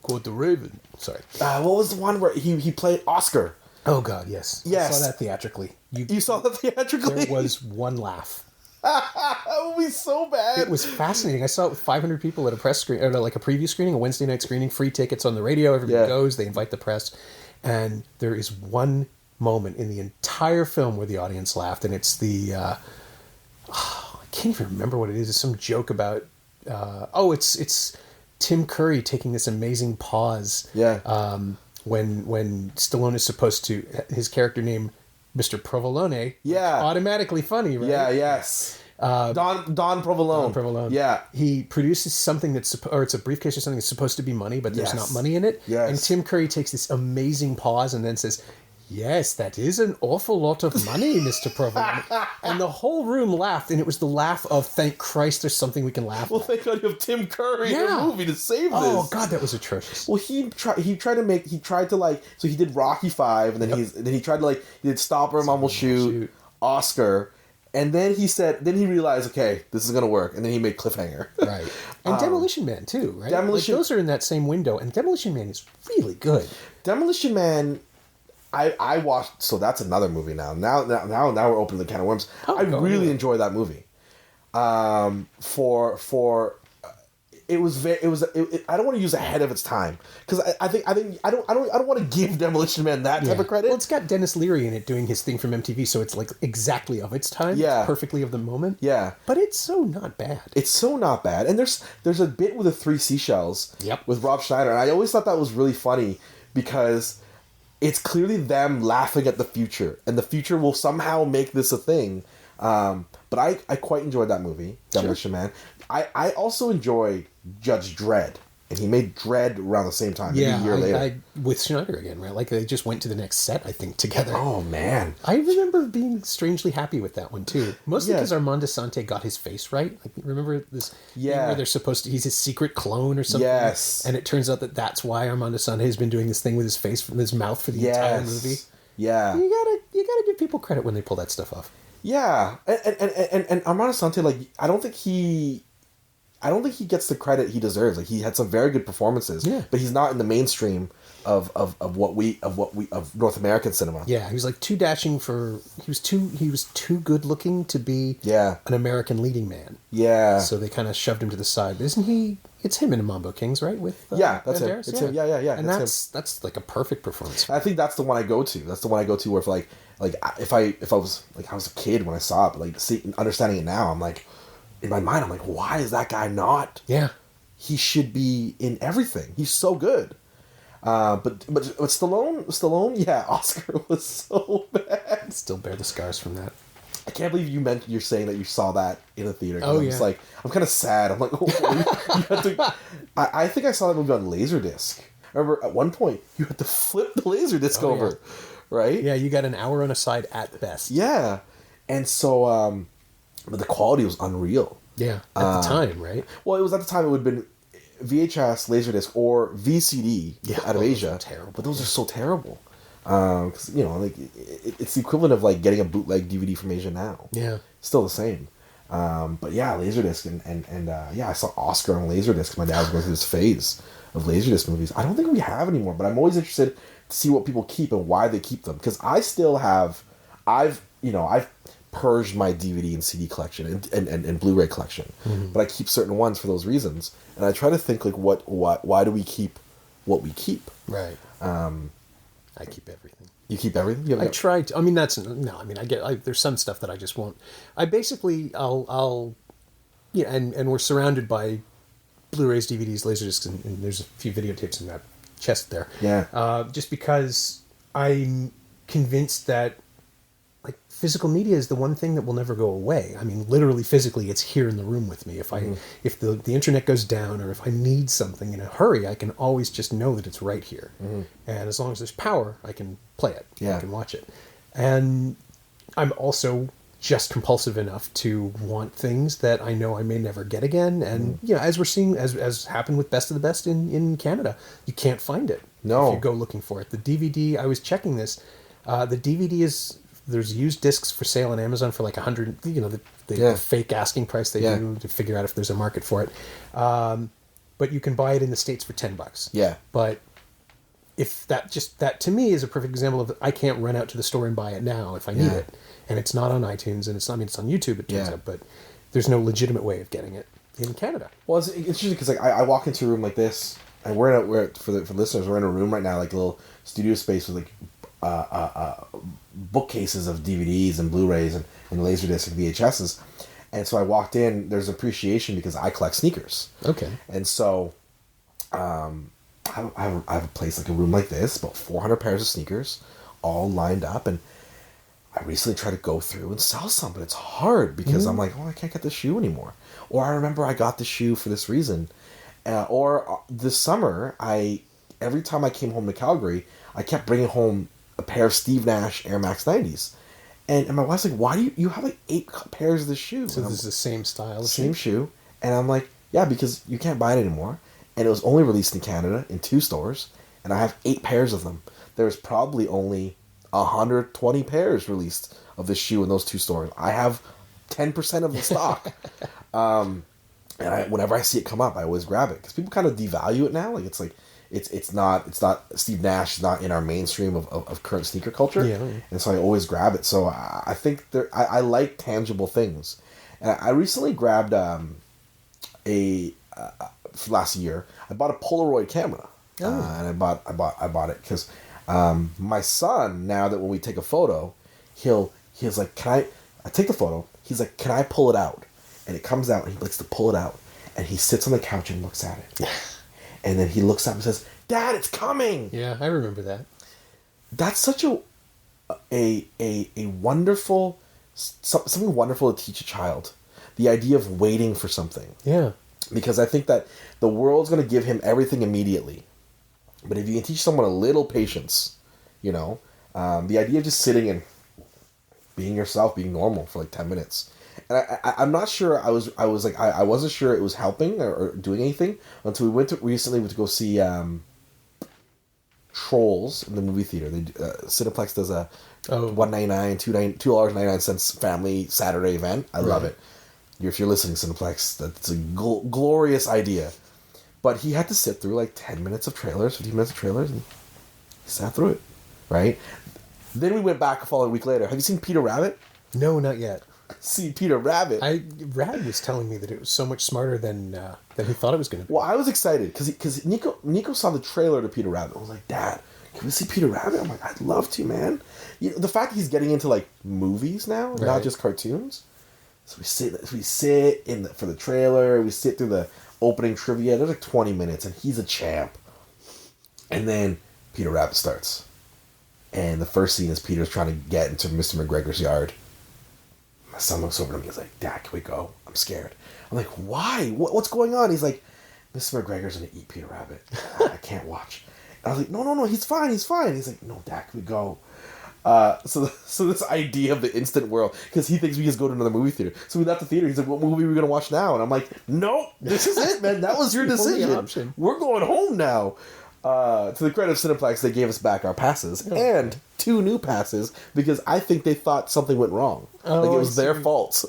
S1: Quote the Raven. Sorry.
S2: What was the one where he played Oscar?
S1: Oh, God, yes.
S2: Yes.
S1: I saw that theatrically.
S2: You saw that theatrically?
S1: There was one laugh.
S2: That would be so bad.
S1: It was fascinating. I saw it with 500 people at a press screen, or like a preview screening, a Wednesday night screening, free tickets on the radio. Everybody goes, they invite the press. And there is one moment in the entire film where the audience laughed, and it's the, I can't even remember what it is. It's some joke about, it's Tim Curry taking this amazing pause.
S2: Yeah.
S1: When Stallone is supposed to, his character named Mr. Provolone.
S2: Yeah.
S1: Automatically funny, right?
S2: Yeah, yes. Don Provolone.
S1: Don Provolone.
S2: Yeah.
S1: He produces something that's, or it's a briefcase or something that's supposed to be money, but there's not money in it.
S2: Yes.
S1: And Tim Curry takes this amazing pause and then says, "Yes, that is an awful lot of money, Mr. Provolone." And the whole room laughed, and it was the laugh of, thank Christ there's something we can laugh
S2: Well,
S1: at.
S2: thank God you have Tim Curry in a movie to save this.
S1: Oh, God, that was atrocious.
S2: Well, he tried to so he did Rocky 5, and then he tried to he did Stop or Mom Will Shoot, Oscar, and then he realized, okay, this is gonna work, and then he made Cliffhanger.
S1: Right. And Demolition Man too, right? Those are in that same window, and Demolition Man is really good.
S2: Demolition Man, I watched, so that's another movie now. Now we're opening the can of worms. I really enjoy that movie. It was I don't want to use ahead of its time, because I don't want to give Demolition Man that type of credit.
S1: Well, it's got Dennis Leary in it doing his thing from MTV, so it's like exactly of its time.
S2: Yeah.
S1: It's perfectly of the moment.
S2: Yeah.
S1: But it's so not bad.
S2: It's so not bad. And there's a bit with the three seashells.
S1: Yep.
S2: With Rob Schneider, and I always thought that was really funny, because it's clearly them laughing at the future, and the future will somehow make this a thing. But I quite enjoyed that movie, Demolition Man. I also enjoyed Judge Dredd, and he made Dredd around the same time, maybe a year later.
S1: With Schneider again, right? Like, they just went to the next set, I think, together.
S2: Oh, man.
S1: I remember being strangely happy with that one, too. Mostly because Armand Assante got his face right. Like, remember this?
S2: Yeah.
S1: Where they're supposed to... He's his secret clone or something.
S2: Yes.
S1: And it turns out that's why Armand Assante has been doing this thing with his face from his mouth for the entire movie.
S2: Yeah.
S1: You gotta give people credit when they pull that stuff off.
S2: Yeah. And Armand Assante, like, I don't think he gets the credit he deserves. Like, he had some very good performances, but he's not in the mainstream of North American cinema.
S1: Yeah, he was like too dashing for. He was too good looking to be an American leading man.
S2: Yeah.
S1: So they kind of shoved him to the side. But isn't he? It's him in Mambo Kings, right? With
S2: that's him.
S1: Banderas?
S2: It's him. Yeah.
S1: And that's like a perfect performance.
S2: I think that's the one I go to. That's the one I go to where, if I was a kid when I saw it, but understanding it now, I'm like, in my mind, I'm like, why is that guy not?
S1: Yeah.
S2: He should be in everything. He's so good. But Stallone, yeah, Oscar was so bad.
S1: Still bear the scars from that.
S2: I can't believe you're saying that you saw that in a theater.
S1: Oh,
S2: I'm just like, I'm kind of sad. I'm like, oh, you had to. I think I saw that movie on Laserdisc. I remember at one point you had to flip the Laserdisc over, right?
S1: Yeah, you got an hour on a side at best.
S2: Yeah, and so, but the quality was unreal.
S1: Yeah, at the time, right?
S2: Well, it was at the time. It would have been VHS, Laserdisc, or VCD out of Asia.
S1: Those are terrible.
S2: But those are so terrible. Because it's the equivalent of like getting a bootleg DVD from Asia now.
S1: Yeah,
S2: still the same. But yeah, Laserdisc and I saw Oscar on Laserdisc. My dad was going through this phase of Laserdisc movies. I don't think we have anymore, but I'm always interested to see what people keep and why they keep them, because I still have. I've purged my DVD and CD collection and Blu-ray collection, but I keep certain ones for those reasons, and I try to think like why do we keep what we keep?
S1: Right. I keep everything.
S2: You keep everything?
S1: I try to. I mean, there's some stuff that I just won't. I basically, I'll and we're surrounded by Blu-rays, DVDs, Laserdiscs, and there's a few videotapes in that chest there.
S2: Yeah.
S1: Just because I'm convinced that like physical media is the one thing that will never go away. I mean, literally, physically, it's here in the room with me. If the internet goes down, or if I need something in a hurry, I can always just know that it's right here. And as long as there's power, I can play it. I can watch it. And I'm also just compulsive enough to want things that I know I may never get again. And as we're seeing, as happened with Best of the Best in Canada, you can't find it if you go looking for it. The DVD, I was checking this. The DVD there's used discs for sale on Amazon for like $100. The fake asking price they do to figure out if there's a market for it. But you can buy it in the States for $10.
S2: Yeah.
S1: But if that to me is a perfect example of I can't run out to the store and buy it now if I need it, and it's not on iTunes, and it's on YouTube. It turns out, but there's no legitimate way of getting it in Canada.
S2: Well, it's interesting because like I walk into a room like this, and for listeners, we're in a room right now, like a little studio space with like bookcases of DVDs and Blu-rays and Laserdisc and VHSs. And so I walked in, there's appreciation because I collect sneakers.
S1: Okay.
S2: And so I have a place, like a room like this, about 400 pairs of sneakers, all lined up. And I recently tried to go through and sell some, but it's hard because I'm like, oh, I can't get this shoe anymore. Or I remember I got the shoe for this reason. Or this summer, every time I came home to Calgary, I kept bringing home a pair of Steve Nash Air Max 90s. And my wife's like, why do you have like 8 pairs of this shoe?
S1: So this is the same style?
S2: Same shoe. And I'm like, yeah, because you can't buy it anymore. And it was only released in Canada in 2 stores. And I have 8 pairs of them. There's probably only 120 pairs released of this shoe in those 2 stores. I have 10% of the stock. And whenever I see it come up, I always grab it. Because people kind of devalue it now. Like, it's like, it's not Steve Nash is not in our mainstream of current sneaker culture, and so I always grab it. So I think I like tangible things, and I recently grabbed for last year I bought a Polaroid camera, and I bought it because my son, now that when we take a photo, he's like, I take the photo, he's like, can I pull it out? And it comes out, and he likes to pull it out, and he sits on the couch and looks at it. And then he looks up and says, "Dad, it's coming."
S1: Yeah, I remember that.
S2: That's such a wonderful, something wonderful to teach a child. The idea of waiting for something.
S1: Yeah.
S2: Because I think that the world's going to give him everything immediately. But if you can teach someone a little patience, the idea of just sitting and being yourself, being normal for like 10 minutes. And I'm not sure. I wasn't sure it was helping or doing anything until we went recently to go see Trolls in the movie theater. Cineplex does a $2.99 family Saturday event. I love it. If you're listening, Cineplex, that's a glorious idea. But he had to sit through like 10 minutes of trailers, 15 minutes of trailers, and he sat through it. Right. Then we went back a following week later. Have you seen Peter Rabbit?
S1: No, not yet.
S2: See Peter Rabbit.
S1: Rad was telling me that it was so much smarter than he thought it was going to be.
S2: Well, I was excited because Nico saw the trailer to Peter Rabbit. I was like, Dad, can we see Peter Rabbit? I'm like, I'd love to, man. The fact that he's getting into like movies now, not just cartoons. So we sit for the trailer. We sit through the opening trivia. There's like 20 minutes, and he's a champ. And then Peter Rabbit starts, and the first scene is Peter's trying to get into Mr. McGregor's yard. My son looks over at me. He's like, Dad, can we go? I'm scared. I'm like, why? What's going on? He's like, Mr. McGregor's going to eat Peter Rabbit. I can't watch. And I was like, no, he's fine. He's like, no, Dad, can we go? So this idea of the instant world, because he thinks we just go to another movie theater. So we left the theater. He's like, what movie are we going to watch now? And I'm like, nope, this is it, man. That was your decision. We're going home now. To the credit of Cineplex, they gave us back our passes and 2 new passes because I think they thought something went wrong. Like it was their fault.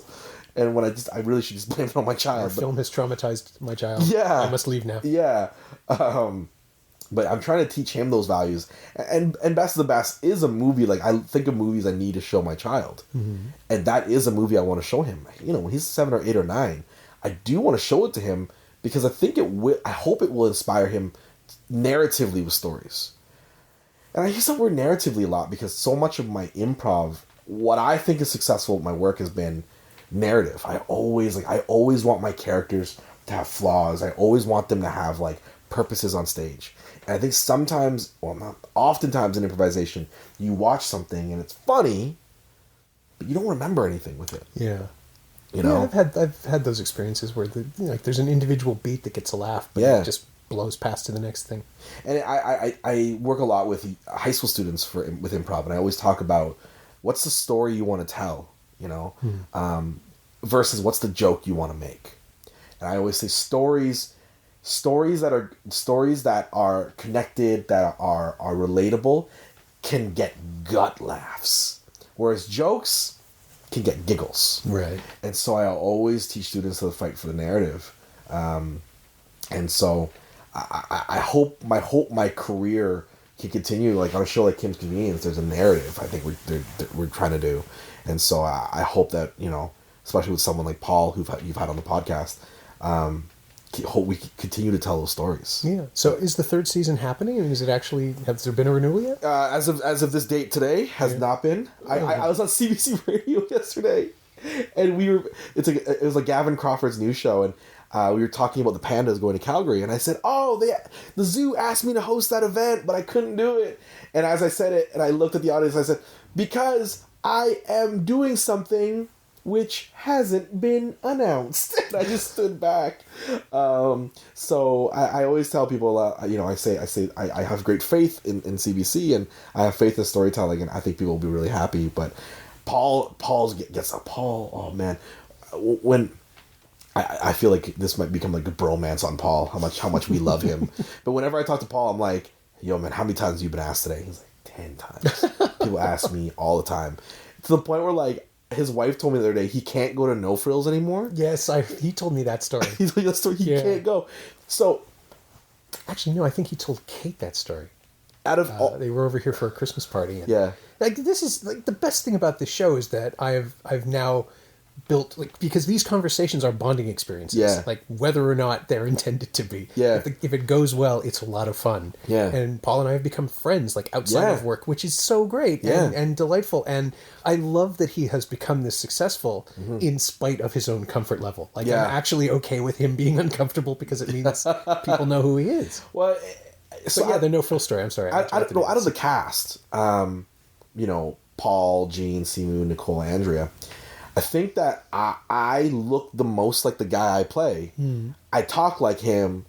S2: And when I really should just blame it on my child.
S1: The film has traumatized my child.
S2: Yeah.
S1: I must leave now.
S2: Yeah. But I'm trying to teach him those values. And Best of the Best is a movie, like I think of movies I need to show my child. Mm-hmm. And that is a movie I want to show him. When he's 7 or 8 or 9, I do want to show it to him because I think I hope it will inspire him narratively with stories. And I use that word narratively a lot because so much of my improv, what I think is successful with my work has been narrative. I always want my characters to have flaws. I always want them to have like purposes on stage. And I think sometimes, well, not oftentimes in improvisation, you watch something and it's funny, but you don't remember anything with it.
S1: Yeah.
S2: You know?
S1: Yeah, I've had those experiences where like there's an individual beat that gets a laugh, but it just blows past to the next thing.
S2: And I work a lot with high school students with improv, and I always talk about what's the story you want to tell, you know, versus what's the joke you want to make. And I always say stories that are connected, that are relatable, can get gut laughs, whereas jokes can get giggles.
S1: Right.
S2: And so I always teach students to fight for the narrative. And so I hope my career can continue, like on a show like Kim's Convenience. There's a narrative I think we're trying to do, and so I hope that, you know, especially with someone like Paul who you've had on the podcast, hope we can continue to tell those stories.
S1: Yeah. So is the third season happening? I mean, has there been a renewal yet?
S2: As of this date today, has not been. I was on CBC Radio yesterday, and it was like Gavin Crawford's news show, and we were talking about the pandas going to Calgary, and I said, the zoo asked me to host that event, but I couldn't do it. And as I said it, and I looked at the audience, I said, because I am doing something which hasn't been announced. And I just stood back. So I always tell people, you know, I say I have great faith in CBC, and I have faith in storytelling, and I think people will be really happy. But Paul gets up. Paul, oh man, when I feel like this might become like a bromance on Paul, how much we love him. But whenever I talk to Paul, I'm like, yo man, how many times have you been asked today? He's like, 10 times. People ask me all the time, to the point where like, his wife told me the other day he can't go to No Frills anymore.
S1: Yes, he told me that story.
S2: He told me that story. He can't go. So,
S1: actually, no, I think he told Kate that story.
S2: Out of all,
S1: they were over here for a Christmas party. And,
S2: like
S1: this is like the best thing about this show is that I've now built, like, because these conversations are bonding experiences.
S2: Yeah.
S1: Like whether or not they're intended to be.
S2: Yeah.
S1: If it goes well, it's a lot of fun.
S2: Yeah.
S1: And Paul and I have become friends, like outside of work, which is so great and delightful. And I love that he has become this successful in spite of his own comfort level. Like I'm actually okay with him being uncomfortable because it means people know who he is.
S2: Well,
S1: so the No Frill story. I'm sorry.
S2: I don't know. Out of the cast, you know, Paul, Gene, Simu, Nicole, Andrea, I think that I look the most like the guy I play. I talk like him.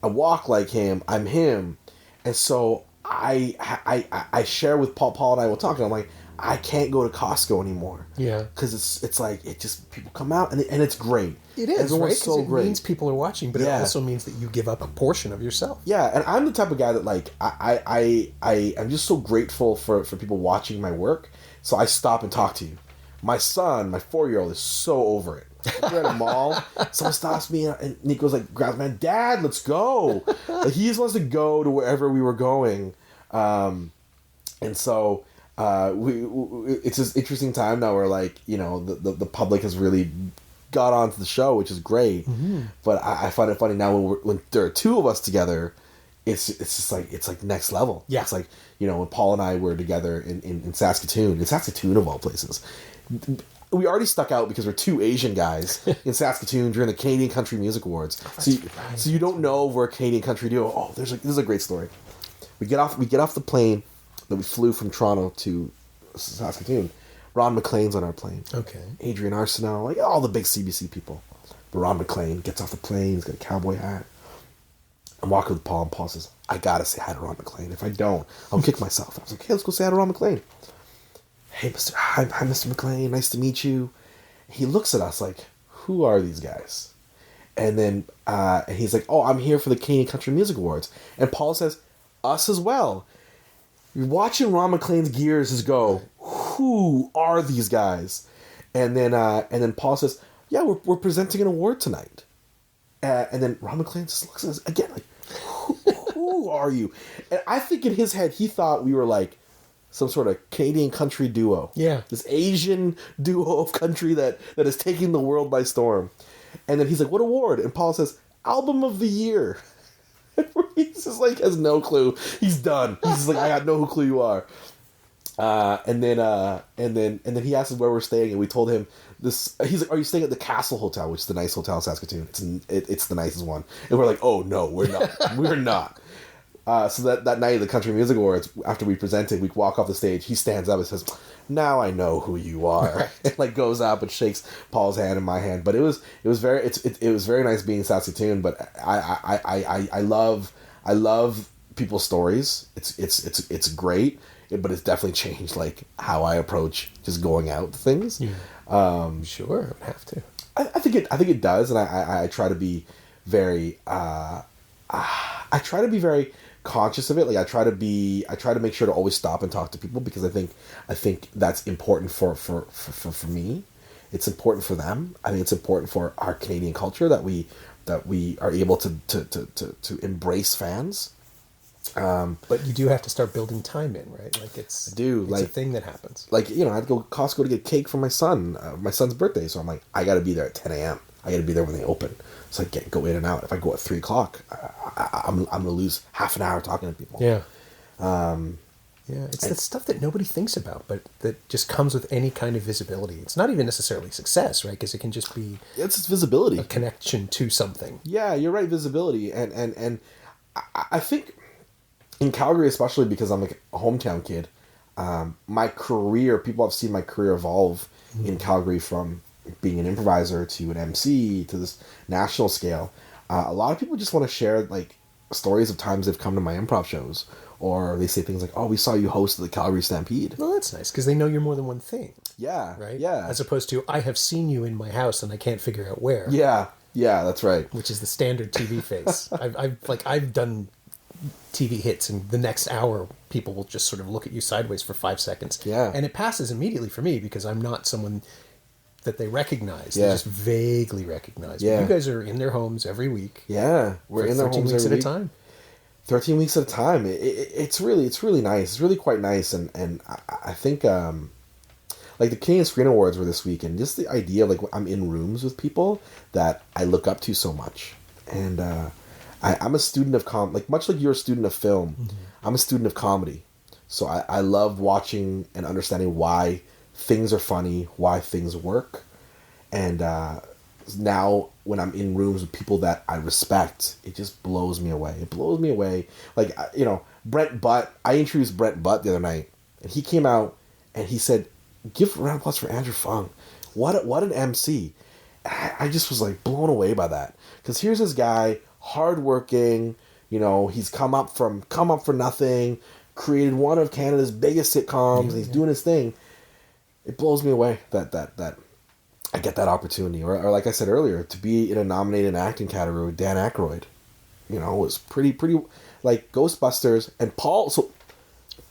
S2: I walk like him. I'm him. And so I share with Paul. Paul and I will talk, and I'm like, I can't go to Costco anymore. Yeah. Because it's like, it just, people come out, and it's great.
S1: It is, right? Because it means people are watching, but it also means that you give up a portion of yourself.
S2: Yeah, and I'm the type of guy that, like, I'm just so grateful for people watching my work, so I stop and talk to you. My son, my 4-year-old, is so over it. We're at a mall, someone stops me, and Nico's like, grabs me, Dad, let's go. Like, he just wants to go to wherever we were going. And so it's this interesting time now where, like, you know, the public has really got onto the show, which is great. But I find it funny now when there are two of us together, it's just like, it's like next level. Yeah. It's like, you know, when Paul and I were together in Saskatoon of all places, we already stuck out because we're two Asian guys in Saskatoon during the Canadian Country Music Awards. So you don't know if we're a Canadian country duo. Oh, this is a great story. We get off the plane that we flew from Toronto to Saskatoon. Ron McLean's on our plane. Okay. Adrian Arsenault, like all the big CBC people. But Ron McLean gets off the plane. He's got a cowboy hat. I'm walking with Paul, and Paul says, I gotta say hi to Ron McLean. If I don't, I'll kick myself. I was like, hey, let's go say hi to Ron McLean. Hey, hi, Mr. McLean. Nice to meet you. He looks at us like, who are these guys? And then and he's like, oh, I'm here for the Canadian Country Music Awards. And Paul says, us as well. You're watching Ron McLean's gears just go, who are these guys? And then Paul says, yeah, we're presenting an award tonight. And then Ron McLean just looks at us again like, who are you? And I think in his head, he thought we were like some sort of Canadian country duo. Yeah. This Asian duo of country that is taking the world by storm. And then he's like, what award? And Paul says, Album of the Year. He's just like, has no clue. He's done. He's just like, I got no clue you are. And then he asked us where we're staying, and we told him this. He's like, "Are you staying at the Castle Hotel, which is the nice hotel in Saskatoon? It's the nicest one." And we're like, "Oh no, we're not. We're not." So that night at the Country Music Awards, after we presented, we walk off the stage. He stands up and says, "Now I know who you are." And like goes up and shakes Paul's hand and my hand. But it was very nice being Saskatoon. But I love people's stories. It's great. But it's definitely changed like how I approach just going out to things.
S1: Yeah. Sure, I would have to.
S2: I think it does, and I try to be very I try to be very conscious of it. Like I try to make sure to always stop and talk to people, because I think that's important for me. It's important for them. I think it's important for our Canadian culture that we are able to embrace fans.
S1: But you do have to start building time in, right? Like it's a thing that happens.
S2: Like, I had to go to Costco to get cake for my son's birthday. So I'm like, I got to be there at 10 a.m. I got to be there when they open. So I go in and out. If I go at 3 o'clock, I'm going to lose half an hour talking to people.
S1: Yeah. It's that stuff that nobody thinks about, but that just comes with any kind of visibility. It's not even necessarily success, right? Because it can just be...
S2: It's just visibility.
S1: A connection to something.
S2: Yeah, you're right, visibility. And I think... In Calgary, especially because I'm like a hometown kid, my career, people have seen my career evolve in Calgary from being an improviser to an MC to this national scale. A lot of people just want to share like stories of times they've come to my improv shows, or they say things like, "Oh, we saw you host the Calgary Stampede."
S1: Well, that's nice because they know you're more than one thing.
S2: Yeah.
S1: Right?
S2: Yeah.
S1: As opposed to, I have seen you in my house and I can't figure out where.
S2: Yeah. Yeah, that's right.
S1: Which is the standard TV face. I've done TV hits, and the next hour people will just sort of look at you sideways for 5 seconds.
S2: Yeah.
S1: And it passes immediately for me because I'm not someone that they recognize.
S2: Yeah.
S1: They just vaguely recognize.
S2: Yeah.
S1: But you guys are in their homes every week.
S2: Yeah. We're in their homes
S1: 13 weeks
S2: every
S1: at a
S2: week.
S1: time.
S2: 13 weeks at a time. It's really nice. It's really quite nice. And I think, like the Canadian Screen Awards were this week, and just the idea of like I'm in rooms with people that I look up to so much. And, I'm a student of like much like you're a student of film, I'm a student of comedy. So I love watching and understanding why things are funny, why things work. And now when I'm in rooms with people that I respect, it just blows me away. It blows me away. Like, Brent Butt, I introduced Brent Butt the other night, and he came out and he said, "Give a round of applause for Andrew Phung." What an MC. I just was like blown away by that. Because here's this guy, hardworking, he's come up for nothing, created one of Canada's biggest sitcoms, and he's doing his thing. It blows me away that I get that opportunity, or like I said earlier, to be in a nominated acting category with Dan Aykroyd. Was pretty like Ghostbusters and Paul. So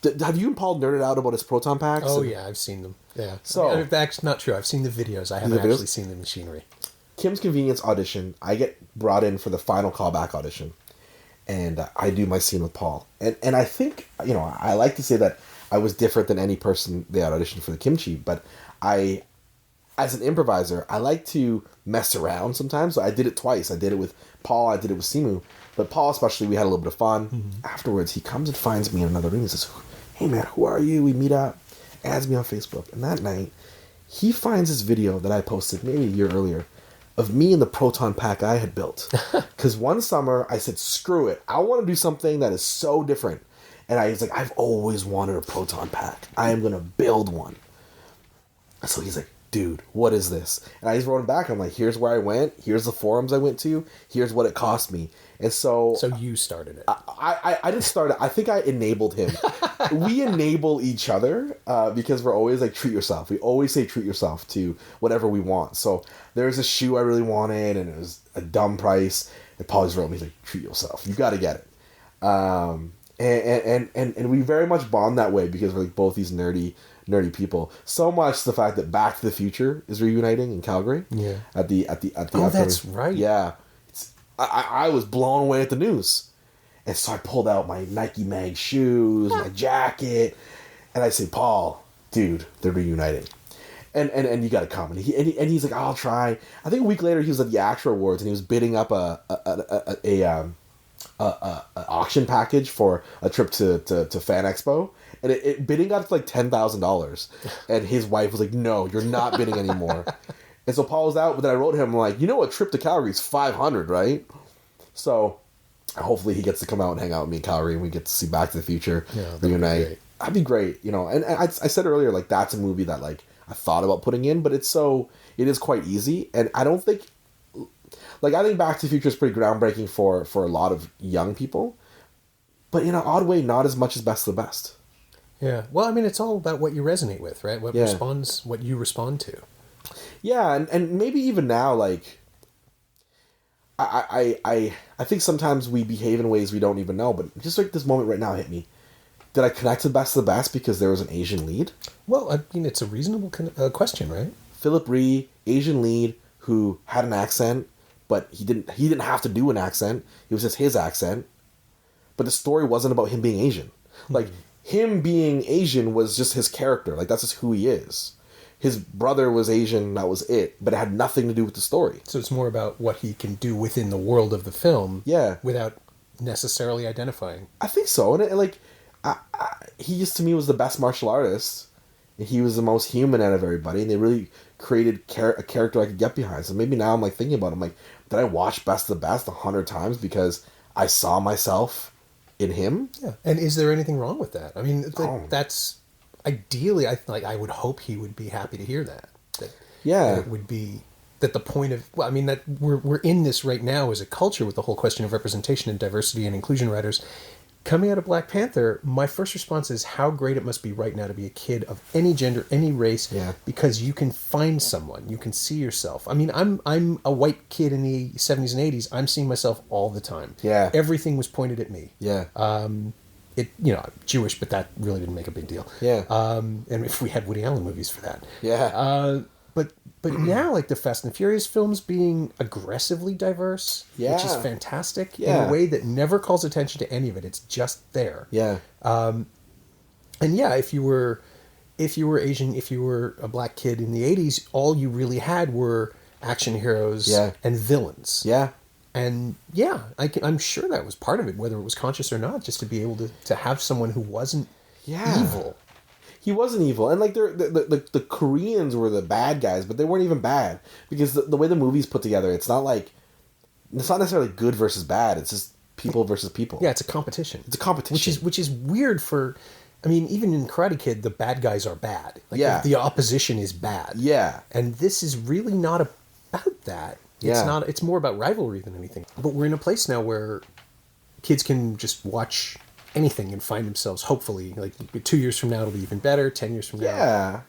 S2: have you and Paul nerded out about his proton packs?
S1: Oh yeah, I've seen them. Yeah.
S2: So
S1: that's not true. I've seen the videos. I haven't actually seen the machinery.
S2: Kim's Convenience audition, I get brought in for the final callback audition, and I do my scene with Paul. And I think, I like to say that I was different than any person they had auditioned for the kimchi, but as an improviser, I like to mess around sometimes. So I did it twice. I did it with Paul, I did it with Simu. But Paul especially, we had a little bit of fun. Mm-hmm. Afterwards, he comes and finds me in another room. He says, "Hey man, who are you?" We meet up, adds me on Facebook. And that night, he finds this video that I posted maybe a year earlier of me and the proton pack I had built. Because one summer I said, screw it, I want to do something that is so different. And I was like, I've always wanted a proton pack. I am going to build one. So he's like, dude, what is this? And I just wrote him back. I'm like, here's where I went. Here's the forums I went to. Here's what it cost me. And so
S1: you started it.
S2: I didn't start it. I think I enabled him. We enable each other because we're always like, treat yourself. We always say treat yourself to whatever we want. So there's a shoe I really wanted, and it was a dumb price. And Paul just wrote me, he's like, treat yourself. You got to get it. And we very much bond that way because we're like both these nerdy people. So much the fact that Back to the Future is reuniting in Calgary.
S1: Yeah.
S2: At the
S1: Oh, that's right.
S2: Yeah. I was blown away at the news. And so I pulled out my Nike Mag shoes, my jacket, and I said, Paul, dude, they're reuniting. And you got to come. And he's like, I'll try. I think a week later he was at the ACTRA Awards and he was bidding up a auction package for a trip to Fan Expo. And it bidding up to like $10,000. And his wife was like, no, you're not bidding anymore. And so Paul was out, but then I wrote him like, a trip to Calgary is $500, right? So Hopefully he gets to come out and hang out with me in Calgary, and we get to see Back to the Future reunite. That'd be great, you know. And I said earlier, like, that's a movie that, like, I thought about putting in, but it is quite easy, and I don't think, like, I think Back to the Future is pretty groundbreaking for a lot of young people, but in an odd way, not as much as Best of the Best.
S1: Yeah. Well, I mean, it's all about what you resonate with, right? What you respond to.
S2: Yeah, and maybe even now, like, I think sometimes we behave in ways we don't even know, but just like this moment right now hit me. Did I connect to Best of the Best because there was an Asian lead?
S1: Well, I mean, it's a reasonable question, right?
S2: Philip Ree, Asian lead, who had an accent, but he didn't have to do an accent. It was just his accent. But the story wasn't about him being Asian. Like, him being Asian was just his character. Like, that's just who he is. His brother was Asian, that was it. But it had nothing to do with the story.
S1: So it's more about what he can do within the world of the film.
S2: Yeah.
S1: Without necessarily identifying.
S2: I think so. And like, he just, to me, was the best martial artist. And he was the most human out of everybody. And they really created a character I could get behind. So maybe now I'm, like, thinking about it. I'm like, did I watch Best of the Best 100 times because I saw myself in him?
S1: Yeah. And is there anything wrong with that? I mean, that's ideally, I would hope he would be happy to hear that. That it would be that the point of, well, I mean, that we're in this right now as a culture with the whole question of representation and diversity and inclusion writers. Coming out of Black Panther, my first response is how great it must be right now to be a kid of any gender, any race, because you can find someone, you can see yourself. I mean, I'm a white kid in the 70s and 80s. I'm seeing myself all the time. Yeah. Everything was pointed at me. Yeah. Jewish, but that really didn't make a big deal. Yeah. And if we had Woody Allen movies for that. Yeah. But now, like, the Fast and the Furious films being aggressively diverse, which is fantastic in a way that never calls attention to any of it. It's just there. Yeah. And yeah, if you were Asian, if you were a black kid in the 80s, all you really had were action heroes and villains. Yeah. And yeah, I'm sure that was part of it, whether it was conscious or not, just to be able to have someone who wasn't evil.
S2: He wasn't evil. And, like, the Koreans were the bad guys, but they weren't even bad. Because the way the movie's put together, it's not necessarily good versus bad. It's just people versus people.
S1: Yeah, it's a competition.
S2: It's a competition.
S1: Which is weird for, I mean, even in Karate Kid, the bad guys are bad. Like, the opposition is bad. Yeah. And this is really not about that. It's not. It's more about rivalry than anything. But we're in a place now where kids can just watch anything and find themselves, hopefully, like, 2 years from now it'll be even better, 10 years from now.
S2: Yeah.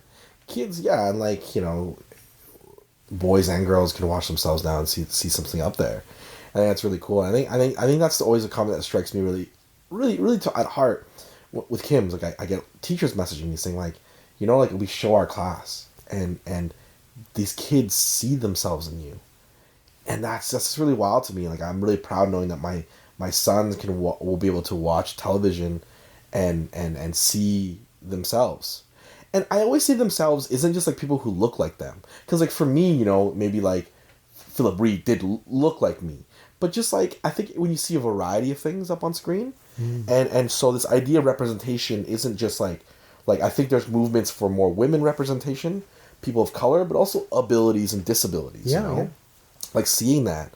S2: Kids, and, like, you know, boys and girls can watch themselves now and see something up there. I think that's really cool. I think that's always a comment that strikes me really at heart with Kim's. Like, I get teachers messaging me saying, like, you know, like, we show our class and these kids see themselves in you. And that's just really wild to me. Like, I'm really proud knowing that my sons will be able to watch television and see themselves. And I always say themselves isn't just, like, people who look like them. Because, like, for me, you know, maybe, like, Philip Reed did look like me. But just, like, I think when you see a variety of things up on screen, and so this idea of representation isn't just, like, I think there's movements for more women representation, people of color, but also abilities and disabilities. Yeah. You know? Like, seeing that.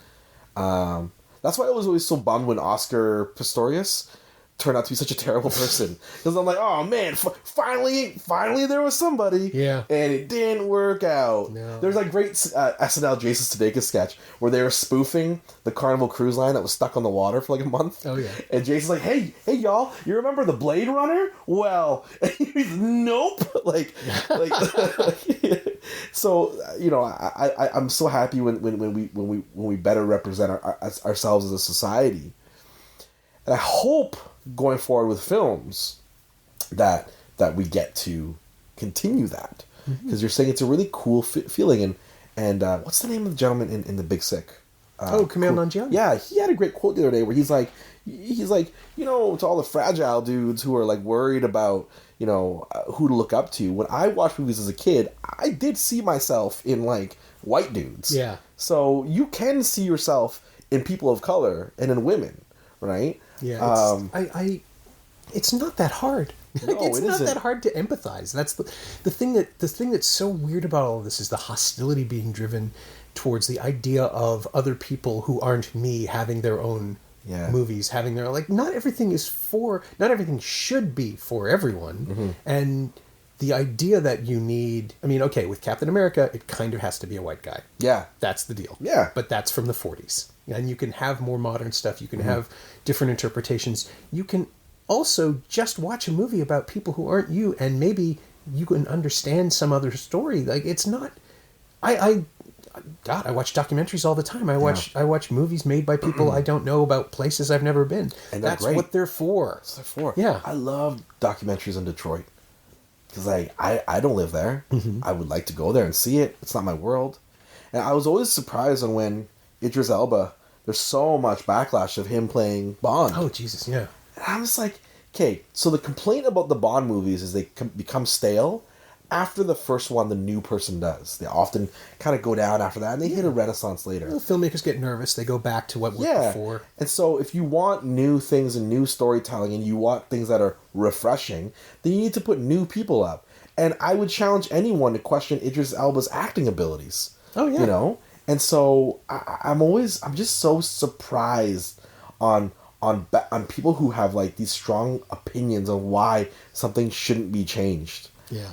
S2: That's why I was always so bummed when Oscar Pistorius turned out to be such a terrible person. Because I'm like, oh man, finally there was somebody. Yeah. And it didn't work out. No. There's like great SNL Jason Sudeikis sketch where they were spoofing the Carnival Cruise Line that was stuck on the water for like a month. Oh yeah. And Jason's like, hey y'all, you remember the Blade Runner? Well, and he's nope. like. So you know, I'm so happy when we better represent ourselves as a society, and I hope going forward with films that we get to continue that, because you're saying it's a really cool feeling. And what's the name of the gentleman in The Big Sick?
S1: Kumail Nanjiani.
S2: Yeah, he had a great quote the other day where he's like, you know, to all the fragile dudes who are like worried about, you know, who to look up to. When I watched movies as a kid, I did see myself in like white dudes. Yeah. So you can see yourself in people of color and in women, right?
S1: Yeah. It's not that hard.
S2: No,
S1: it's not
S2: isn't.
S1: that hard to empathize. That's the thing that's so weird about all of this is the hostility being driven towards the idea of other people who aren't me having their own movies having their, like, not everything should be for everyone. And the idea that you need, I mean, okay, with Captain America, it kind of has to be a white guy.
S2: Yeah.
S1: That's the deal.
S2: Yeah.
S1: But that's from the 40s. And you can have more modern stuff. You can have different interpretations. You can also just watch a movie about people who aren't you, and maybe you can understand some other story. Like, it's not... God, I watch documentaries all the time. I watch movies made by people I don't know about places I've never been. And that's great. What they're for.
S2: That's what they're for.
S1: Yeah.
S2: I love documentaries in Detroit. Because I don't live there. I would like to go there and see it. It's not my world. And I was always surprised when Idris Elba, there's so much backlash of him playing Bond.
S1: Oh, Jesus, yeah.
S2: And I was like, okay, so the complaint about the Bond movies is they become stale after the first one the new person does. They often kind of go down after that, and they hit a renaissance later.
S1: Well, filmmakers get nervous. They go back to what worked before.
S2: And so if you want new things and new storytelling, and you want things that are refreshing, then you need to put new people up. And I would challenge anyone to question Idris Elba's acting abilities.
S1: Oh, yeah.
S2: You know? And so I'm just so surprised on people who have, like, these strong opinions on why something shouldn't be changed.
S1: Yeah.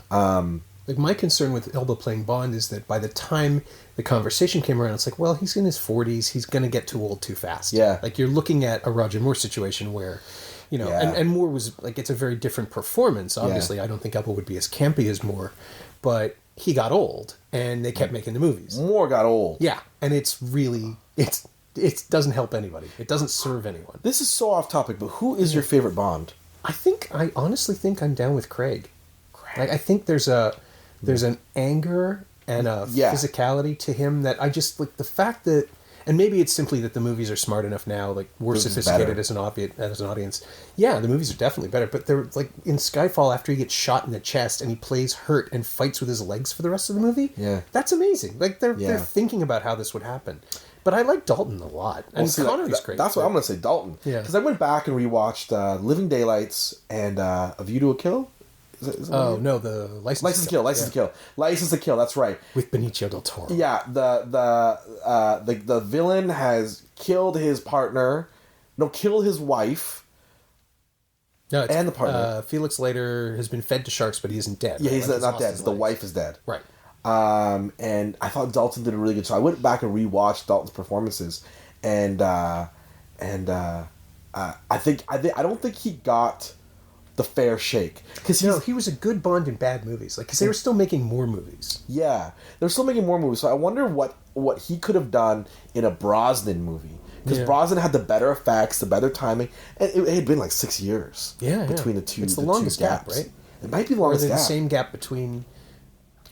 S1: Like, my concern with Elba playing Bond is that by the time the conversation came around, it's like, well, he's in his 40s. He's going to get too old too fast.
S2: Yeah.
S1: Like, you're looking at a Roger Moore situation where, you know, and Moore was, like, it's a very different performance. Obviously, I don't think Elba would be as campy as Moore, but he got old, and they kept making the movies.
S2: Moore got old.
S1: Yeah. And it's really, it doesn't help anybody. It doesn't serve anyone.
S2: This is so off topic, but who is your favorite Bond?
S1: I honestly think I'm down with Craig. Like, I think there's an anger and a physicality to him that I just, like, the fact that, and maybe it's simply that the movies are smart enough now, like, we're sophisticated as an audience. Yeah, the movies are definitely better, but they're, like, in Skyfall, after he gets shot in the chest and he plays hurt and fights with his legs for the rest of the movie, that's amazing. Like, they're thinking about how this would happen. But I like Dalton a lot. And Connery's great.
S2: That's what I'm going to say, Dalton. Yeah. Because I went back and rewatched Living Daylights and A View to a Kill.
S1: No, the License to Kill.
S2: License to Kill, that's right.
S1: With Benicio del Toro.
S2: Yeah, the villain has killed his partner. No, killed his wife.
S1: No,
S2: and the partner.
S1: Felix Leiter has been fed to sharks, but he isn't dead.
S2: Yeah, he's not dead. The wife is dead.
S1: Right.
S2: And I thought Dalton did a really good job. I went back and rewatched Dalton's performances, and I don't think he got the fair shake, because
S1: he was a good Bond in bad movies, like, because they were still making more movies.
S2: Yeah, they're still making more movies. So I wonder what he could have done in a Brosnan movie, because Brosnan had the better effects, the better timing, and it had been like 6 years between the two.
S1: It's the longest gap, right?
S2: It might be the longest gap.
S1: The same gap between,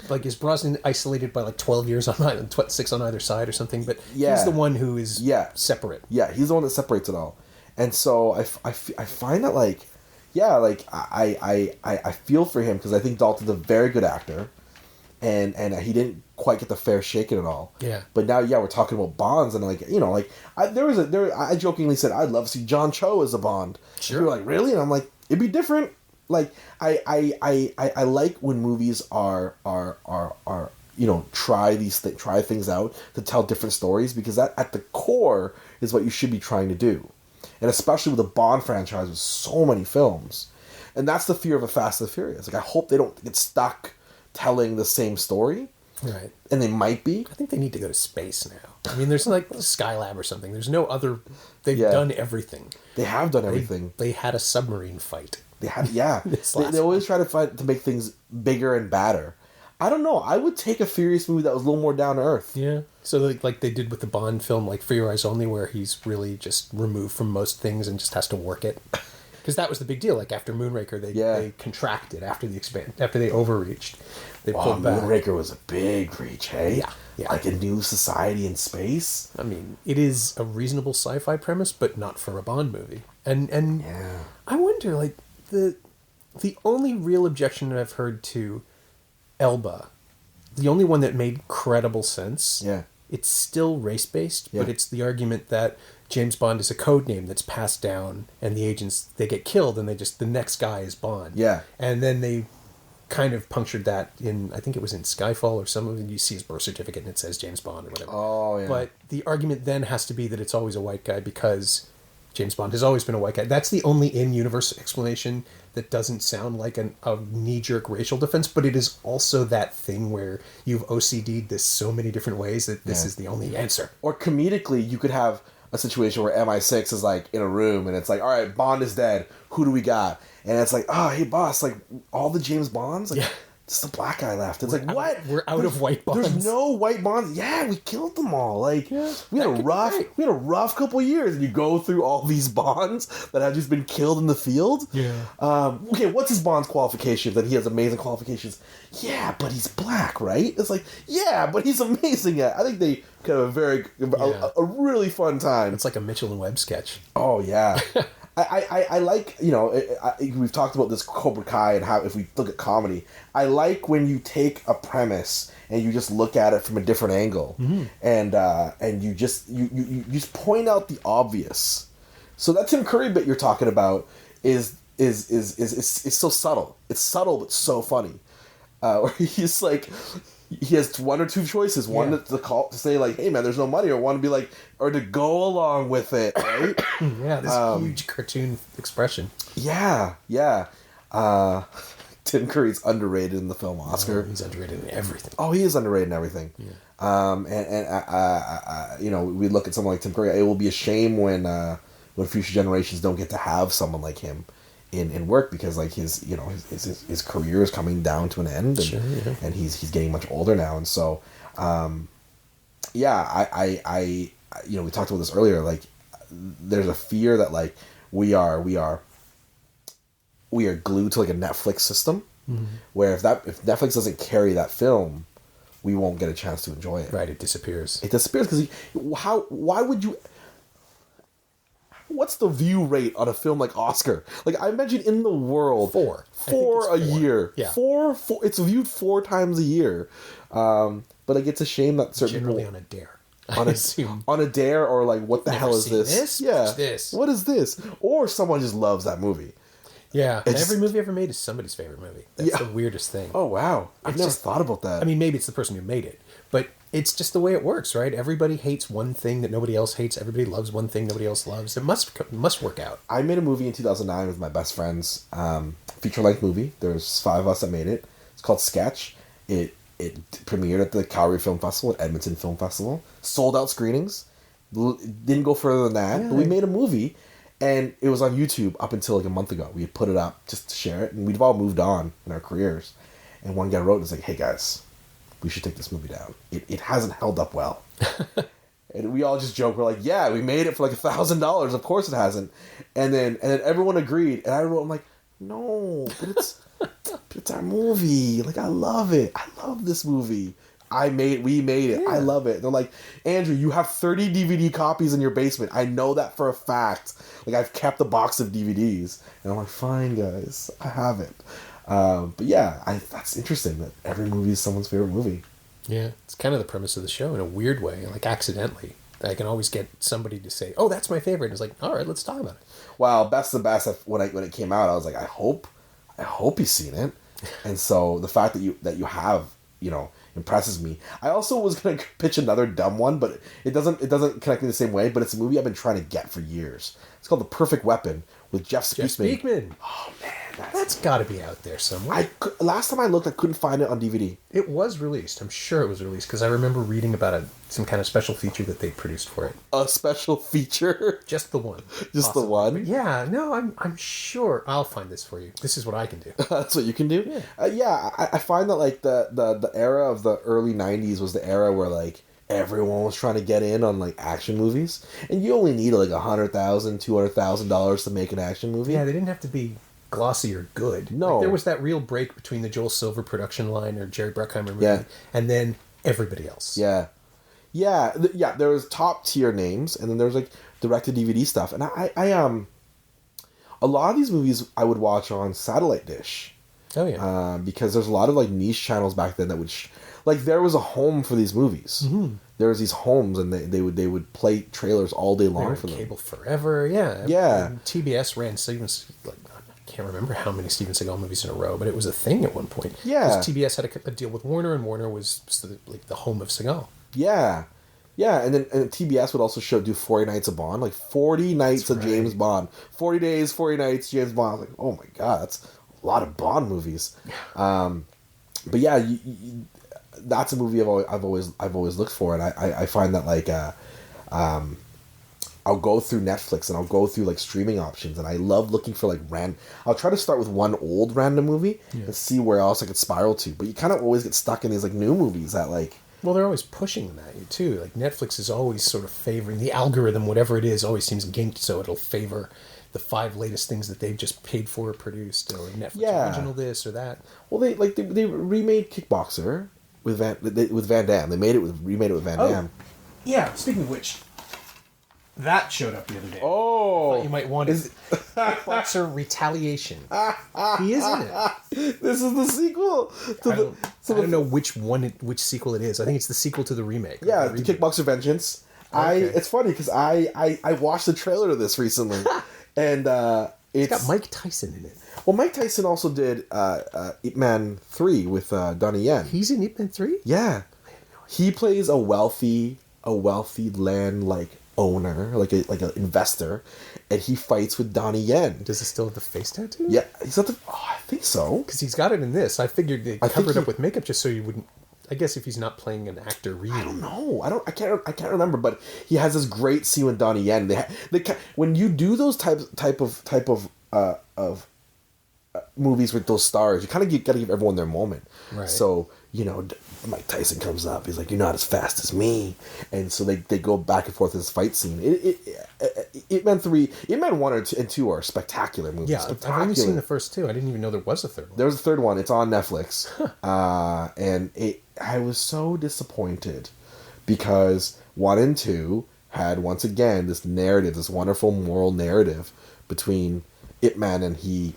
S1: like, is Brosnan isolated by like 12 years on either, 6 on either side or something? But he's the one who is separate.
S2: Yeah, he's the one that separates it all. And so I find that, like, I feel for him, because I think Dalton's a very good actor, and he didn't quite get the fair shake in it all.
S1: Yeah.
S2: But now, we're talking about Bonds, and, like, you know, like, I jokingly said I'd love to see John Cho as a Bond.
S1: Sure.
S2: You're like, really? And I'm like, it'd be different. Like, I like when movies are you know, try things out to tell different stories, because that at the core is what you should be trying to do. And especially with the Bond franchise with so many films. And that's the fear of a Fast and the Furious. Like, I hope they don't get stuck telling the same story.
S1: Right.
S2: And they might be.
S1: I think they need to go to space now. I mean, there's like Skylab or something. There's no other... They've done everything.
S2: They have done everything.
S1: They had a submarine fight.
S2: They had, they always try to make things bigger and badder. I don't know. I would take a Furious movie that was a little more down to earth.
S1: Yeah. So like they did with the Bond film, like For Your Eyes Only, where he's really just removed from most things and just has to work it. Because that was the big deal. Like, after Moonraker, they contracted after they overreached. They pulled back.
S2: Moonraker was a big reach, hey?
S1: Yeah.
S2: Like a new society in space.
S1: I mean, it is a reasonable sci-fi premise, but not for a Bond movie. And I wonder, like, the only real objection that I've heard to Elba, the only one that made credible sense, it's still race-based, but it's the argument that James Bond is a code name that's passed down, and the agents, they get killed, and the next guy is Bond.
S2: Yeah.
S1: And then they kind of punctured that in, I think it was in Skyfall or something, you see his birth certificate and it says James Bond or whatever.
S2: Oh, yeah.
S1: But the argument then has to be that it's always a white guy, because James Bond has always been a white guy. That's the only in-universe explanation that doesn't sound like a knee-jerk racial defense, but it is also that thing where you've OCD'd this so many different ways that this is the only answer.
S2: Or comedically, you could have a situation where MI6 is like in a room and it's like, all right, Bond is dead. Who do we got? And it's like, oh, hey, boss, like all the James Bonds? Like, just the black guy left. It's what?
S1: We're out of white Bonds.
S2: There's no white Bonds. Yeah, we killed them all. Like, we had a rough couple years. And you go through all these Bonds that have just been killed in the field.
S1: Yeah.
S2: Okay, what's his Bond's qualifications? That he has amazing qualifications. Yeah, but he's black, right? It's like, yeah, but he's amazing at. I think they could have a really fun time.
S1: It's like a Mitchell and Webb sketch.
S2: Oh yeah. I like, we've talked about this Cobra Kai and how if we look at comedy, I like when you take a premise and you just look at it from a different angle, and you just point out the obvious. So that Tim Curry bit you're talking about is so subtle. It's subtle but so funny. Where he's like, he has one or two choices. One to say like, "Hey man, there's no money," or one to be like, or to go along with it, right?
S1: This huge cartoon expression.
S2: Yeah. Tim Curry's underrated in the film Oscar.
S1: Oh, he's underrated in everything.
S2: Oh, he is underrated in everything. Yeah. We look at someone like Tim Curry. It will be a shame when future generations don't get to have someone like him in work, because like his career is coming down to an end, and, and he's getting much older now, and so we talked about this earlier, like there's a fear that like we are glued to like a Netflix system, where if Netflix doesn't carry that film, we won't get a chance to enjoy it.
S1: Right, it disappears
S2: because why would you? What's the view rate on a film like Oscar? Like, I imagine in the world,
S1: four
S2: a year.
S1: Yeah,
S2: four. It's viewed 4 times a year. But like, it's a shame that certain
S1: generally
S2: people,
S1: on a dare.
S2: On a dare, or like, what the hell is this?
S1: Yeah, what's this?
S2: What is this? Or someone just loves that movie.
S1: Yeah, every movie ever made is somebody's favorite movie. That's the weirdest thing.
S2: Oh wow, I've never thought about that.
S1: I mean, maybe it's the person who made it, but it's just the way it works, right? Everybody hates one thing that nobody else hates. Everybody loves one thing nobody else loves. It must work out.
S2: I made a movie in 2009 with my best friends. Feature-length movie. There's 5 of us that made it. It's called Sketch. It premiered at the Calgary Film Festival, at Edmonton Film Festival. Sold out screenings. Didn't go further than that. Yeah. But we made a movie, and it was on YouTube up until like a month ago. We had put it up just to share it, and we've all moved on in our careers. And one guy wrote and was like, "Hey guys, we should take this movie down. It hasn't held up well." And we all just joke. We're like, "Yeah, we made it for like $1,000. Of course it hasn't." And then everyone agreed. And I wrote, I'm like, "No, but it's our movie. Like, I love it. I love this movie. We made it. Yeah. I love it." They're like, "Andrew, you have 30 DVD copies in your basement. I know that for a fact. Like, I've kept a box of DVDs." And I'm like, "Fine, guys, I have it." But yeah, that's interesting that every movie is someone's favorite movie.
S1: Yeah, it's kind of the premise of the show in a weird way, like accidentally. I can always get somebody to say, "Oh, that's my favorite." And it's like, all right, let's talk about it.
S2: Well, Best of the Best, when it came out, I was like, I hope he's seen it. And so the fact that you have, impresses me. I also was going to pitch another dumb one, but it doesn't connect me the same way, but it's a movie I've been trying to get for years. It's called The Perfect Weapon with Jeff Speakman. Oh man,
S1: that's got to be out there somewhere.
S2: Last time I looked, I couldn't find it on DVD.
S1: It was released. I'm sure it was released, because I remember reading about some kind of special feature that they produced for it.
S2: A special feature?
S1: Just the one.
S2: Just the one?
S1: But yeah, no, I'm sure I'll find this for you. This is what I can do.
S2: That's what you can do? Yeah. I find that like the era of the early 90s was the era where like everyone was trying to get in on like action movies, and you only need like $100,000, $200,000 to make an action movie.
S1: Yeah, they didn't have to be glossy or good.
S2: No,
S1: like, there was that real break between the Joel Silver production line or Jerry Bruckheimer movie, and then everybody else.
S2: Yeah. There was top tier names, and then there was like direct to DVD stuff, and I a lot of these movies I would watch on satellite dish.
S1: Oh yeah,
S2: because there's a lot of like niche channels back then that would like there was a home for these movies. Mm-hmm. There was these homes, and they would play trailers all day long for them.
S1: Cable forever, yeah. And TBS ran I can't remember how many Steven Seagal movies in a row, but it was a thing at one point. Yeah, because TBS had a deal with Warner, and Warner was like the home of Seagal.
S2: Yeah, Yeah, and then TBS would also do 40 Nights of Bond, like 40 nights of James Bond, 40 days, 40 nights, James Bond. I was like, oh my god, that's a lot of Bond movies. But yeah, that's a movie I've always looked for, and I find that like I'll go through Netflix and I'll go through like streaming options, and I love looking for like I'll try to start with one old random movie and see where else I could spiral to. But you kind of always get stuck in these like new movies that like.
S1: Well, they're always pushing them at you too. Like Netflix is always sort of favoring the algorithm, whatever it is, always seems ginked, so it'll favor the 5 latest things that they've just paid for or produced, or Netflix original this or that.
S2: Well, they remade Kickboxer with Van Damme. They remade it with Van Damme.
S1: Yeah. Speaking of which, that showed up the other day.
S2: Oh,
S1: I thought you might want it. Kickboxer Retaliation. He is in it.
S2: This is the sequel.
S1: I don't know which sequel it is. I think it's the sequel to the remake.
S2: Yeah, the Kickboxer Vengeance. Okay. It's funny because I watched the trailer to this recently, and it's
S1: got Mike Tyson in it.
S2: Well, Mike Tyson also did Ip Man 3 with Donnie Yen.
S1: He's in Ip Man 3?
S2: Yeah, he plays a wealthy land owner, like an investor, and he fights with Donnie Yen.
S1: Does he still have the face tattoo?
S2: Yeah, he's got I think so.
S1: Because he's got it in this. I figured they covered it up with makeup just so you wouldn't. I guess if he's not playing an actor, really.
S2: I don't know. I can't remember. But he has this great scene with Donnie Yen. When you do those type of movies with those stars, you kind of got to give everyone their moment.
S1: Right.
S2: So Mike Tyson comes up. He's like, "You're not as fast as me," and so they go back and forth in this fight scene. Ip Man 1 and 2 are spectacular movies.
S1: Yeah, I've only seen the first 2. I didn't even know there was a third one.
S2: There was a third one. It's on Netflix, and I was so disappointed because 1 and 2 had once again this narrative, this wonderful moral narrative between Ip Man and he.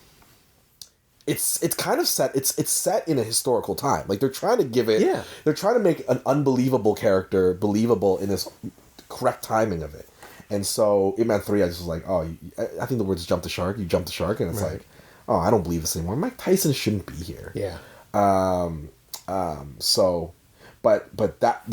S2: It's kind of set. It's set in a historical time. Like they're trying to give it. Yeah. They're trying to make an unbelievable character believable in this correct timing of it. And so Ip Man 3, I just was like, oh, I think the words "jump the shark." You jump the shark, and it's like, oh, I don't believe this anymore. Mike Tyson shouldn't be here.
S1: Yeah.
S2: So, but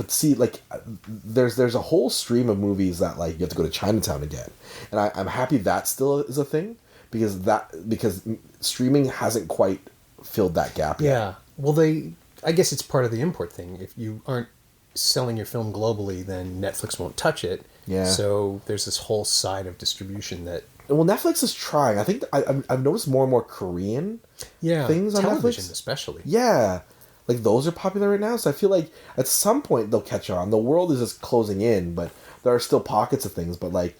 S2: see, like, there's a whole stream of movies that like you have to go to Chinatown again, and I'm happy that still is a thing. Because streaming hasn't quite filled that gap yet.
S1: Yeah. Well, I guess it's part of the import thing. If you aren't selling your film globally, then Netflix won't touch it.
S2: Yeah.
S1: So there's this whole side of distribution that...
S2: Well, Netflix is trying. I think I've noticed more and more Korean things on
S1: television
S2: Netflix.
S1: Especially.
S2: Yeah. Like, those are popular right now. So I feel like at some point they'll catch on. The world is just closing in, but there are still pockets of things. But, like,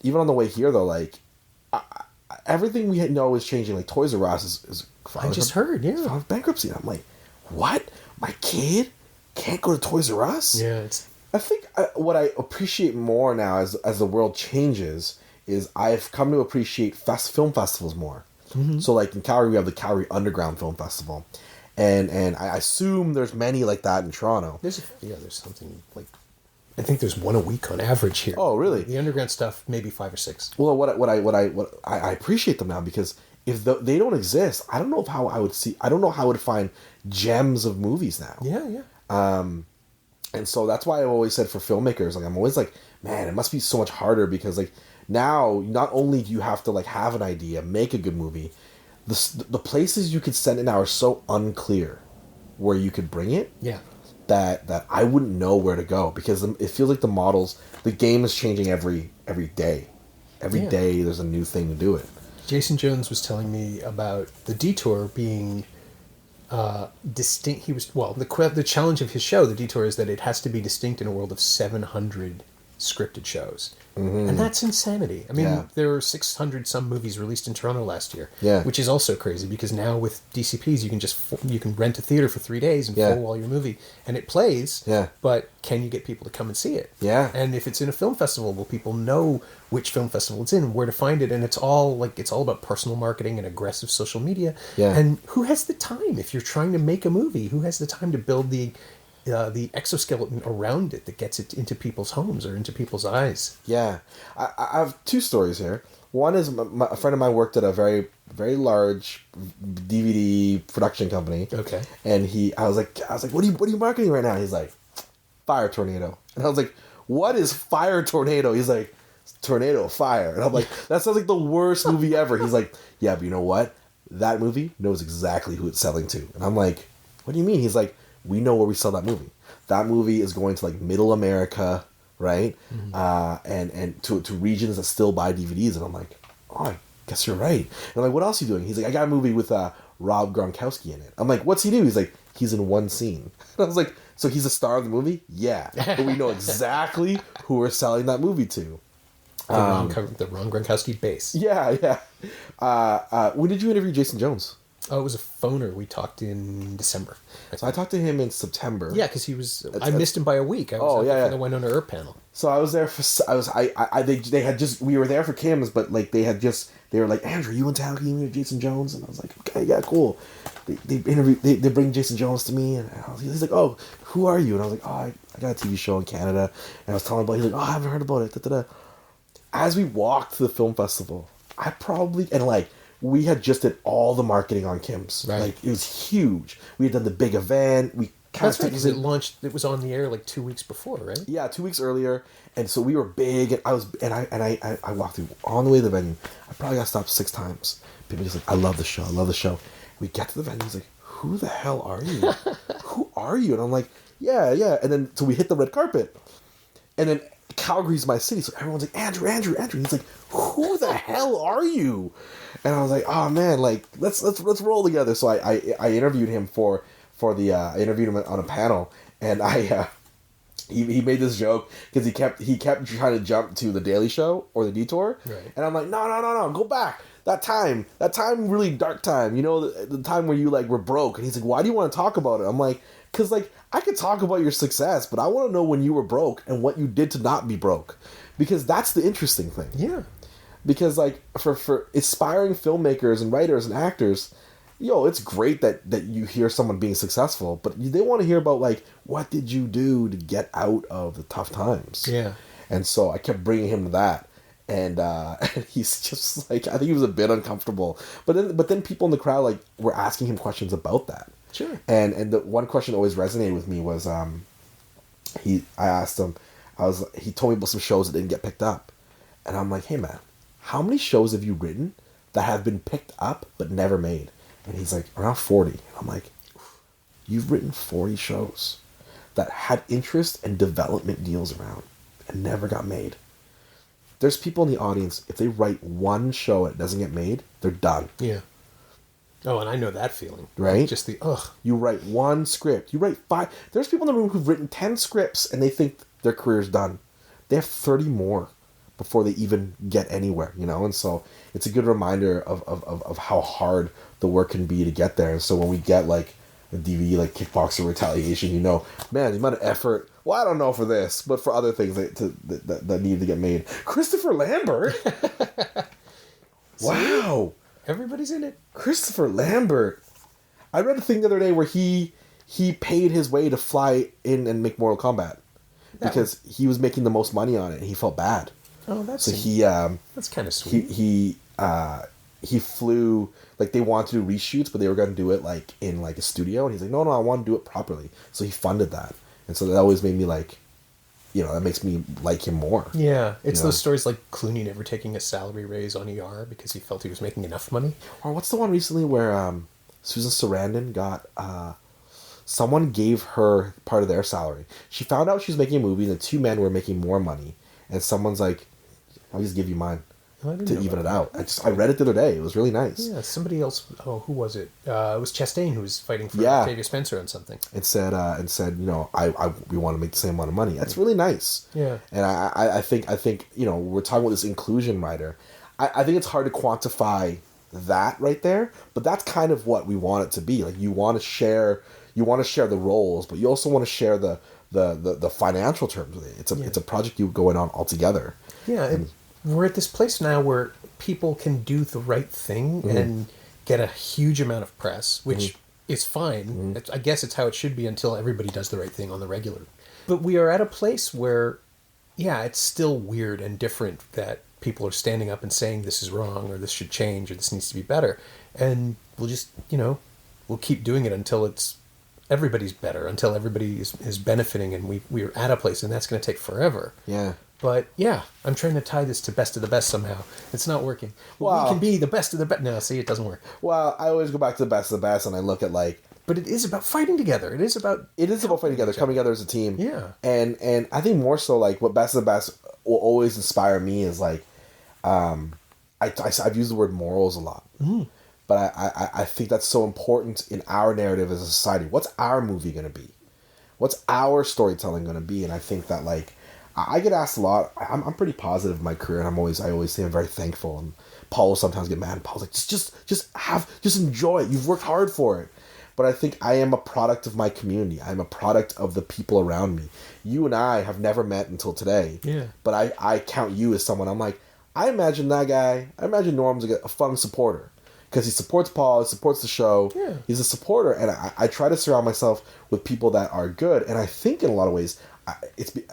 S2: even on the way here, though, like... everything we know is changing. Like Toys R Us is
S1: I just heard,
S2: filed bankruptcy. And I'm like, what? My kid can't go to Toys R Us?
S1: Yeah,
S2: I think what I appreciate more now as the world changes is I've come to appreciate film festivals more. Mm-hmm. So like in Calgary, we have the Calgary Underground Film Festival, and I assume there's many like that in Toronto.
S1: There's something like. I think there's one a week on average here.
S2: Oh, really?
S1: The underground stuff, maybe 5 or 6.
S2: Well, what I appreciate them now, because if they don't exist, I don't know how I would find gems of movies now.
S1: Yeah.
S2: And so that's why I've always said for filmmakers, like I'm always like, man, it must be so much harder because like now not only do you have to like have an idea, make a good movie, the places you could send it now are so unclear where you could bring it.
S1: Yeah.
S2: That I wouldn't know where to go because it feels like the game is changing every day. Every day there's a new thing to do it.
S1: Jason Jones was telling me about The Detour being distinct. The challenge of his show, The Detour, is that it has to be distinct in a world of 700 scripted shows. Mm-hmm. And that's insanity. I mean, there were 600 some movies released in Toronto last year, which is also crazy because now with DCPs you can rent a theater for 3 days and full wall your movie and it plays. Yeah. But can you get people to come and see it?
S2: Yeah.
S1: And if it's in a film festival, will people know which film festival it's in, where to find it? And it's all about personal marketing and aggressive social media. Yeah. And who has the time if you're trying to make a movie? Who has the time to build the exoskeleton around it that gets it into people's homes or into people's eyes?
S2: Yeah. I have 2 stories here. One is a friend of mine worked at a very, very large DVD production company.
S1: Okay.
S2: And I was like, what are you marketing right now? He's like, Fire Tornado. And I was like, what is Fire Tornado? He's like, Tornado, fire. And I'm like, that sounds like the worst movie ever. He's like, yeah, but you know what? That movie knows exactly who it's selling to. And I'm like, what do you mean? He's like, we know where we sell that movie. That movie is going to like middle America, right? And to regions that still buy DVDs. And I'm like, oh, I guess you're right. And I'm like, what else are you doing? He's like, I got a movie with Rob Gronkowski in it. I'm like, what's he do? He's like, he's in one scene. And I was like, so he's a star of the movie? Yeah. But we know exactly who we're selling that movie to.
S1: The Ron Gronkowski base.
S2: Yeah. When did you interview Jason Jones?
S1: Oh, it was a phoner. We talked in December.
S2: So I talked to him in September.
S1: Yeah, because he was. I missed him by a week. I was for the Winona Earp panel.
S2: So I was there for. They had just. We were there for Kim's, but like they were like, Andrew, you in town? Can you interview Jason Jones? And I was like, okay, yeah, cool. They bring Jason Jones to me, and he's like, oh, who are you? And I was like, oh, I got a TV show in Canada, and I was telling him about. He's like, oh, I haven't heard about it. Da-da-da. As we walked to the film festival, we had just did all the marketing on Kim's.
S1: Right.
S2: Like, it was huge. We had done the big event.
S1: That's right, because it launched. It was on the air like 2 weeks before, right?
S2: Yeah, 2 weeks earlier, and so we were big. And I walked through on the way to the venue. I probably got stopped 6 times. People just like, I love the show. I love the show. We get to the venue. He's like, who the hell are you? Who are you? And I'm like, yeah. And then so we hit the red carpet, and then Calgary's my city, so everyone's like, Andrew. He's like, who the hell are you? And I was like, oh man, like let's roll together. So I interviewed him for the I interviewed him on a panel, and he made this joke because he kept trying to jump to the Daily Show or the Detour,
S1: right.
S2: And I'm like, no, go back. That time, really dark time, you know, the time where you like were broke. And he's like, why do you want to talk about it? I'm like, because like I could talk about your success, but I want to know when you were broke and what you did to not be broke, because that's the interesting thing.
S1: Yeah.
S2: Because like for aspiring filmmakers and writers and actors, it's great that you hear someone being successful, but they want to hear about like, what did you do to get out of the tough times?
S1: Yeah.
S2: And so I kept bringing him to that. And he's just like, I think he was a bit uncomfortable, but then people in the crowd like were asking him questions about that.
S1: Sure.
S2: And the one question that always resonated with me was I asked him, he told me about some shows that didn't get picked up, and I'm like, hey man, how many shows have you written that have been picked up but never made? And he's like, around 40. I'm like, you've written 40 shows that had interest and development deals around and never got made. There's people in the audience, if they write one show and it doesn't get made, they're done.
S1: Yeah. Oh, and I know that feeling.
S2: Right?
S1: Just the, ugh.
S2: You write one script. You write 5. There's people in the room who've written 10 scripts and they think their career's done. They have 30 more before they even get anywhere, you know? And so it's a good reminder of how hard the work can be to get there. And so when we get like a DVD like Kickboxer Retaliation, man, the amount of effort. Well, I don't know for this, but for other things that need to get made. Christopher Lambert. Wow.
S1: Everybody's in it.
S2: Christopher Lambert. I read a thing the other day where he paid his way to fly in and make Mortal Kombat because he was making the most money on it and he felt bad.
S1: Oh, that's
S2: that's
S1: kind of sweet.
S2: He flew, like they wanted to do reshoots, but they were going to do it like in like a studio, and he's like, no, I want to do it properly. So he funded that, and so that always made me like, that makes me like him more.
S1: Yeah, it's those stories like Clooney never taking a salary raise on ER because he felt he was making enough money.
S2: Or what's the one recently where Susan Sarandon got someone gave her part of their salary. She found out she was making a movie, and the 2 men were making more money, and someone's like, I'll just give you mine. To even it out. I read it the other day. It was really nice.
S1: Yeah, somebody else. Oh, who was it? It was Chastain who was fighting for Octavia Spencer on something. It said,
S2: we want to make the same amount of money. That's really nice.
S1: Yeah.
S2: And I think we're talking about this inclusion writer. I think it's hard to quantify that right there, but that's kind of what we want it to be. Like you want to share the roles, but you also want to share the financial terms of it. It's a project you're going on all together.
S1: Yeah. We're at this place now where people can do the right thing and get a huge amount of press, which is fine. I guess it's how it should be until everybody does the right thing on the regular. But we are at a place where, it's still weird and different that people are standing up and saying this is wrong or this should change or this needs to be better. And we'll just, we'll keep doing it until it's everybody's better until everybody is benefiting, and we're at a place, and that's going to take forever.
S2: Yeah.
S1: But yeah, I'm trying to tie this to best of the best somehow. It's not working. Well, we can be the best of the best. No, see, it doesn't work.
S2: Well, I always go back to the best of the best, and I look at like.
S1: But it is about fighting together. It is about
S2: fighting together, coming together as a team.
S1: Yeah.
S2: And I think more so like what best of the best will always inspire me is like, I've used the word morals a lot, but I think that's so important in our narrative as a society. What's our movie going to be? What's our storytelling going to be? And I think that like. I get asked a lot. I'm pretty positive in my career, and I always say I'm very thankful. And Paul will sometimes get mad. And Paul's like, just enjoy it. You've worked hard for it. But I think I am a product of my community. I'm a product of the people around me. You and I have never met until today.
S1: Yeah.
S2: But I count you as someone. I'm like, I imagine that guy. I imagine Norm's a fun supporter because he supports Paul. He supports the show.
S1: Yeah.
S2: He's a supporter, and I try to surround myself with people that are good. And I think in a lot of ways.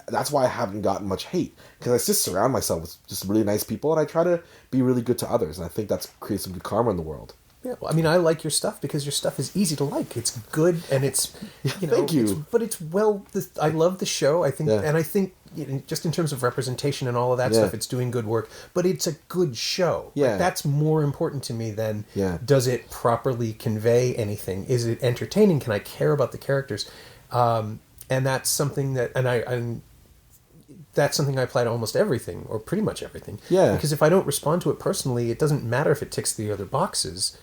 S2: That's why I haven't gotten much hate, because I just surround myself with just really nice people, and I try to be really good to others, and I think that's creates some good karma in the world.
S1: Yeah, well, I mean, I like your stuff because your stuff is easy to like. It's good, and it's
S2: thank you.
S1: But it's I love the show. I think, and I think just in terms of representation and all of that stuff, it's doing good work. But it's a good show.
S2: Yeah,
S1: like, that's more important to me than does it properly convey anything? Is it entertaining? Can I care about the characters? And that's something that, that's something I apply to almost everything, or pretty much everything.
S2: Yeah.
S1: Because if I don't respond to it personally, it doesn't matter if it ticks the other boxes.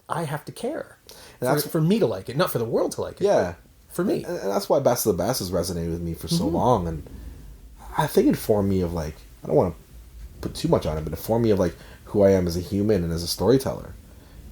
S1: I have to care for me to like it, not for the world to like it.
S2: Yeah.
S1: For me.
S2: And that's why Best of the Best has resonated with me for so long. And I think it formed me of like, I don't want to put too much on it, but it formed me of like who I am as a human and as a storyteller,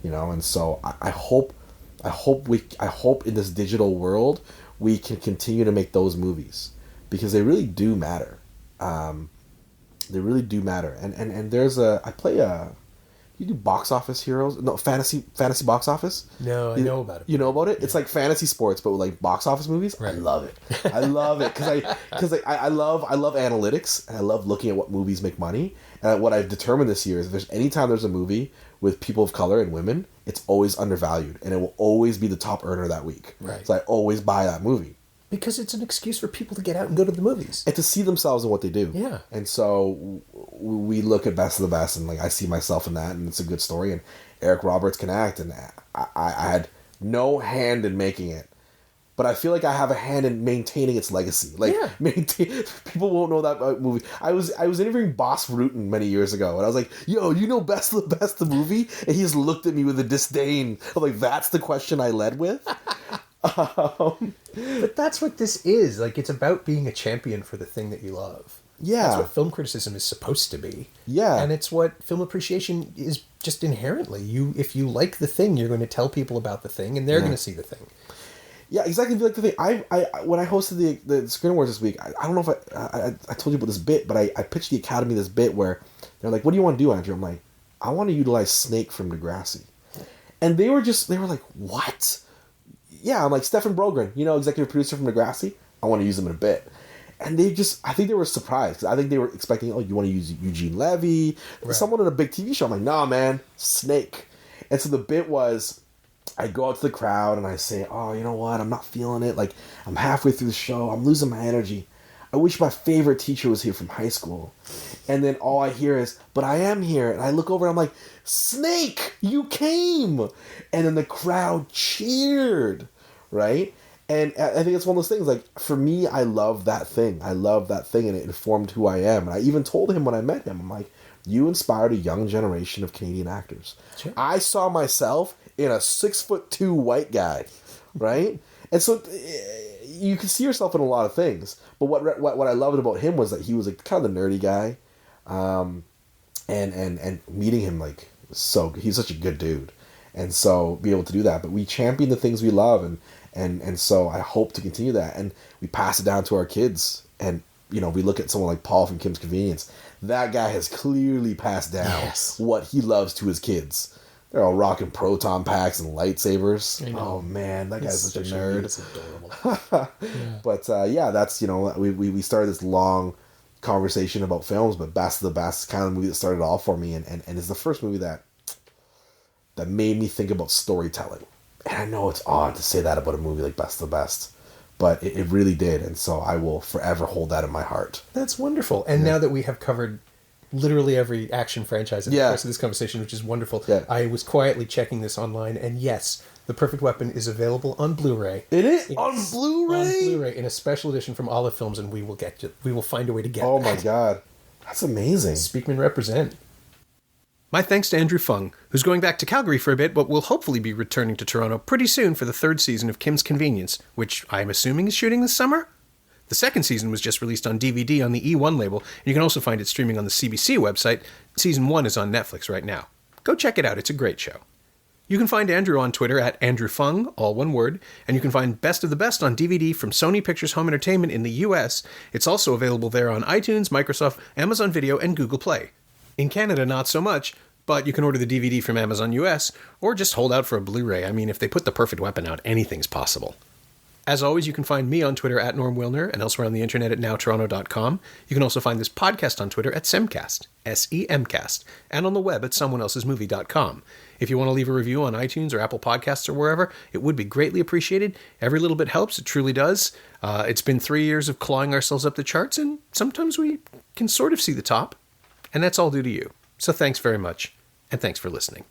S2: And so I hope in this digital world, we can continue to make those movies because they really do matter. They really do matter. And there's you do box office heroes? No, fantasy box office?
S1: No, I know about it.
S2: You know about it? Yeah. It's like fantasy sports, but with like box office movies. Right. I love it. I love it because I love analytics, and I love looking at what movies make money. And what I've determined this year is if there's anytime there's a movie with people of color and women, it's always undervalued, and it will always be the top earner that week.
S1: Right.
S2: So I always buy that movie.
S1: Because it's an excuse for people to get out and go to the movies.
S2: And to see themselves in what they do.
S1: Yeah.
S2: And so we look at Best of the Best, and like I see myself in that, and it's a good story, and Eric Roberts can act, and I had no hand in making it. But I feel like I have a hand in maintaining its legacy. Like, people won't know that movie. I was interviewing Boss Rutan many years ago, and I was like, "Yo, you know Best of the Best, the movie?" And he just looked at me with a disdain. I'm like, "That's the question I led with."
S1: But that's what this is. Like, it's about being a champion for the thing that you love.
S2: Yeah.
S1: That's what film criticism is supposed to be.
S2: Yeah.
S1: And it's what film appreciation is just inherently. If you like the thing, you're going to tell people about the thing, and they're going to see the thing.
S2: Yeah, exactly. Like the thing, I when I hosted the Screen Awards this week, I don't know if I told you about this bit, but I pitched the Academy this bit where they're like, "What do you want to do, Andrew?" I'm like, "I want to utilize Snake from Degrassi," and they were like, "What?" Yeah, I'm like, Stephen Brogren, executive producer from Degrassi. I want to use him in a bit, and I think they were surprised because I think they were expecting, "Oh, you want to use Eugene Levy, someone in a big TV show?" I'm like, "Nah, man, Snake." And so the bit was, I go out to the crowd and I say, "Oh, you know what? I'm not feeling it. Like, I'm halfway through the show. I'm losing my energy. I wish my favorite teacher was here from high school." And then all I hear is, "But I am here." And I look over and I'm like, "Snake, you came!" And then the crowd cheered, right? And I think it's one of those things, like, for me, I love that thing. I love that thing, and it informed who I am. And I even told him when I met him, I'm like, "You inspired a young generation of Canadian actors." Sure. I saw myself in a 6'2" white guy, right? And so you can see yourself in a lot of things. But what I loved about him was that he was like kind of the nerdy guy, and meeting him, like, he's such a good dude, and so be able to do that. But we champion the things we love, and so I hope to continue that, and we pass it down to our kids. And we look at someone like Paul from Kim's Convenience. That guy has clearly passed down what he loves to his kids. They're all rocking proton packs and lightsabers. Oh man, that guy's such a nerd.
S1: It's adorable.
S2: But that's we started this long conversation about films, but Best of the Best is kind of the movie that started it all for me, and it's the first movie that made me think about storytelling. And I know it's odd to say that about a movie like Best of the Best, but it really did. And so I will forever hold that in my heart.
S1: That's wonderful. And now that we have covered literally every action franchise in the course of this conversation, which is wonderful, I was quietly checking this online, and yes, The Perfect Weapon is available on Blu-ray.
S2: It is? On Blu-ray?
S1: On Blu-ray, in a special edition from Olive Films, and we will find a way to get it.
S2: Oh my God. That's amazing.
S1: Speakman represent. My thanks to Andrew Phung, who's going back to Calgary for a bit, but will hopefully be returning to Toronto pretty soon for the 3rd season of Kim's Convenience, which I'm assuming is shooting this summer? The 2nd season was just released on DVD on the E1 label, and you can also find it streaming on the CBC website. Season 1 is on Netflix right now. Go check it out, it's a great show. You can find Andrew on Twitter at Andrew Phung, all one word, and you can find Best of the Best on DVD from Sony Pictures Home Entertainment in the US. It's also available there on iTunes, Microsoft, Amazon Video, and Google Play. In Canada, not so much, but you can order the DVD from Amazon US, or just hold out for a Blu-ray. I mean, if they put The Perfect Weapon out, anything's possible. As always, you can find me on Twitter at Norm Wilner and elsewhere on the internet at nowtoronto.com. You can also find this podcast on Twitter at Semcast, S-E-M-Cast, and on the web at someoneelsesmovie.com. If you want to leave a review on iTunes or Apple Podcasts or wherever, it would be greatly appreciated. Every little bit helps, it truly does. It's been 3 years of clawing ourselves up the charts, and sometimes we can sort of see the top. And that's all due to you. So thanks very much, and thanks for listening.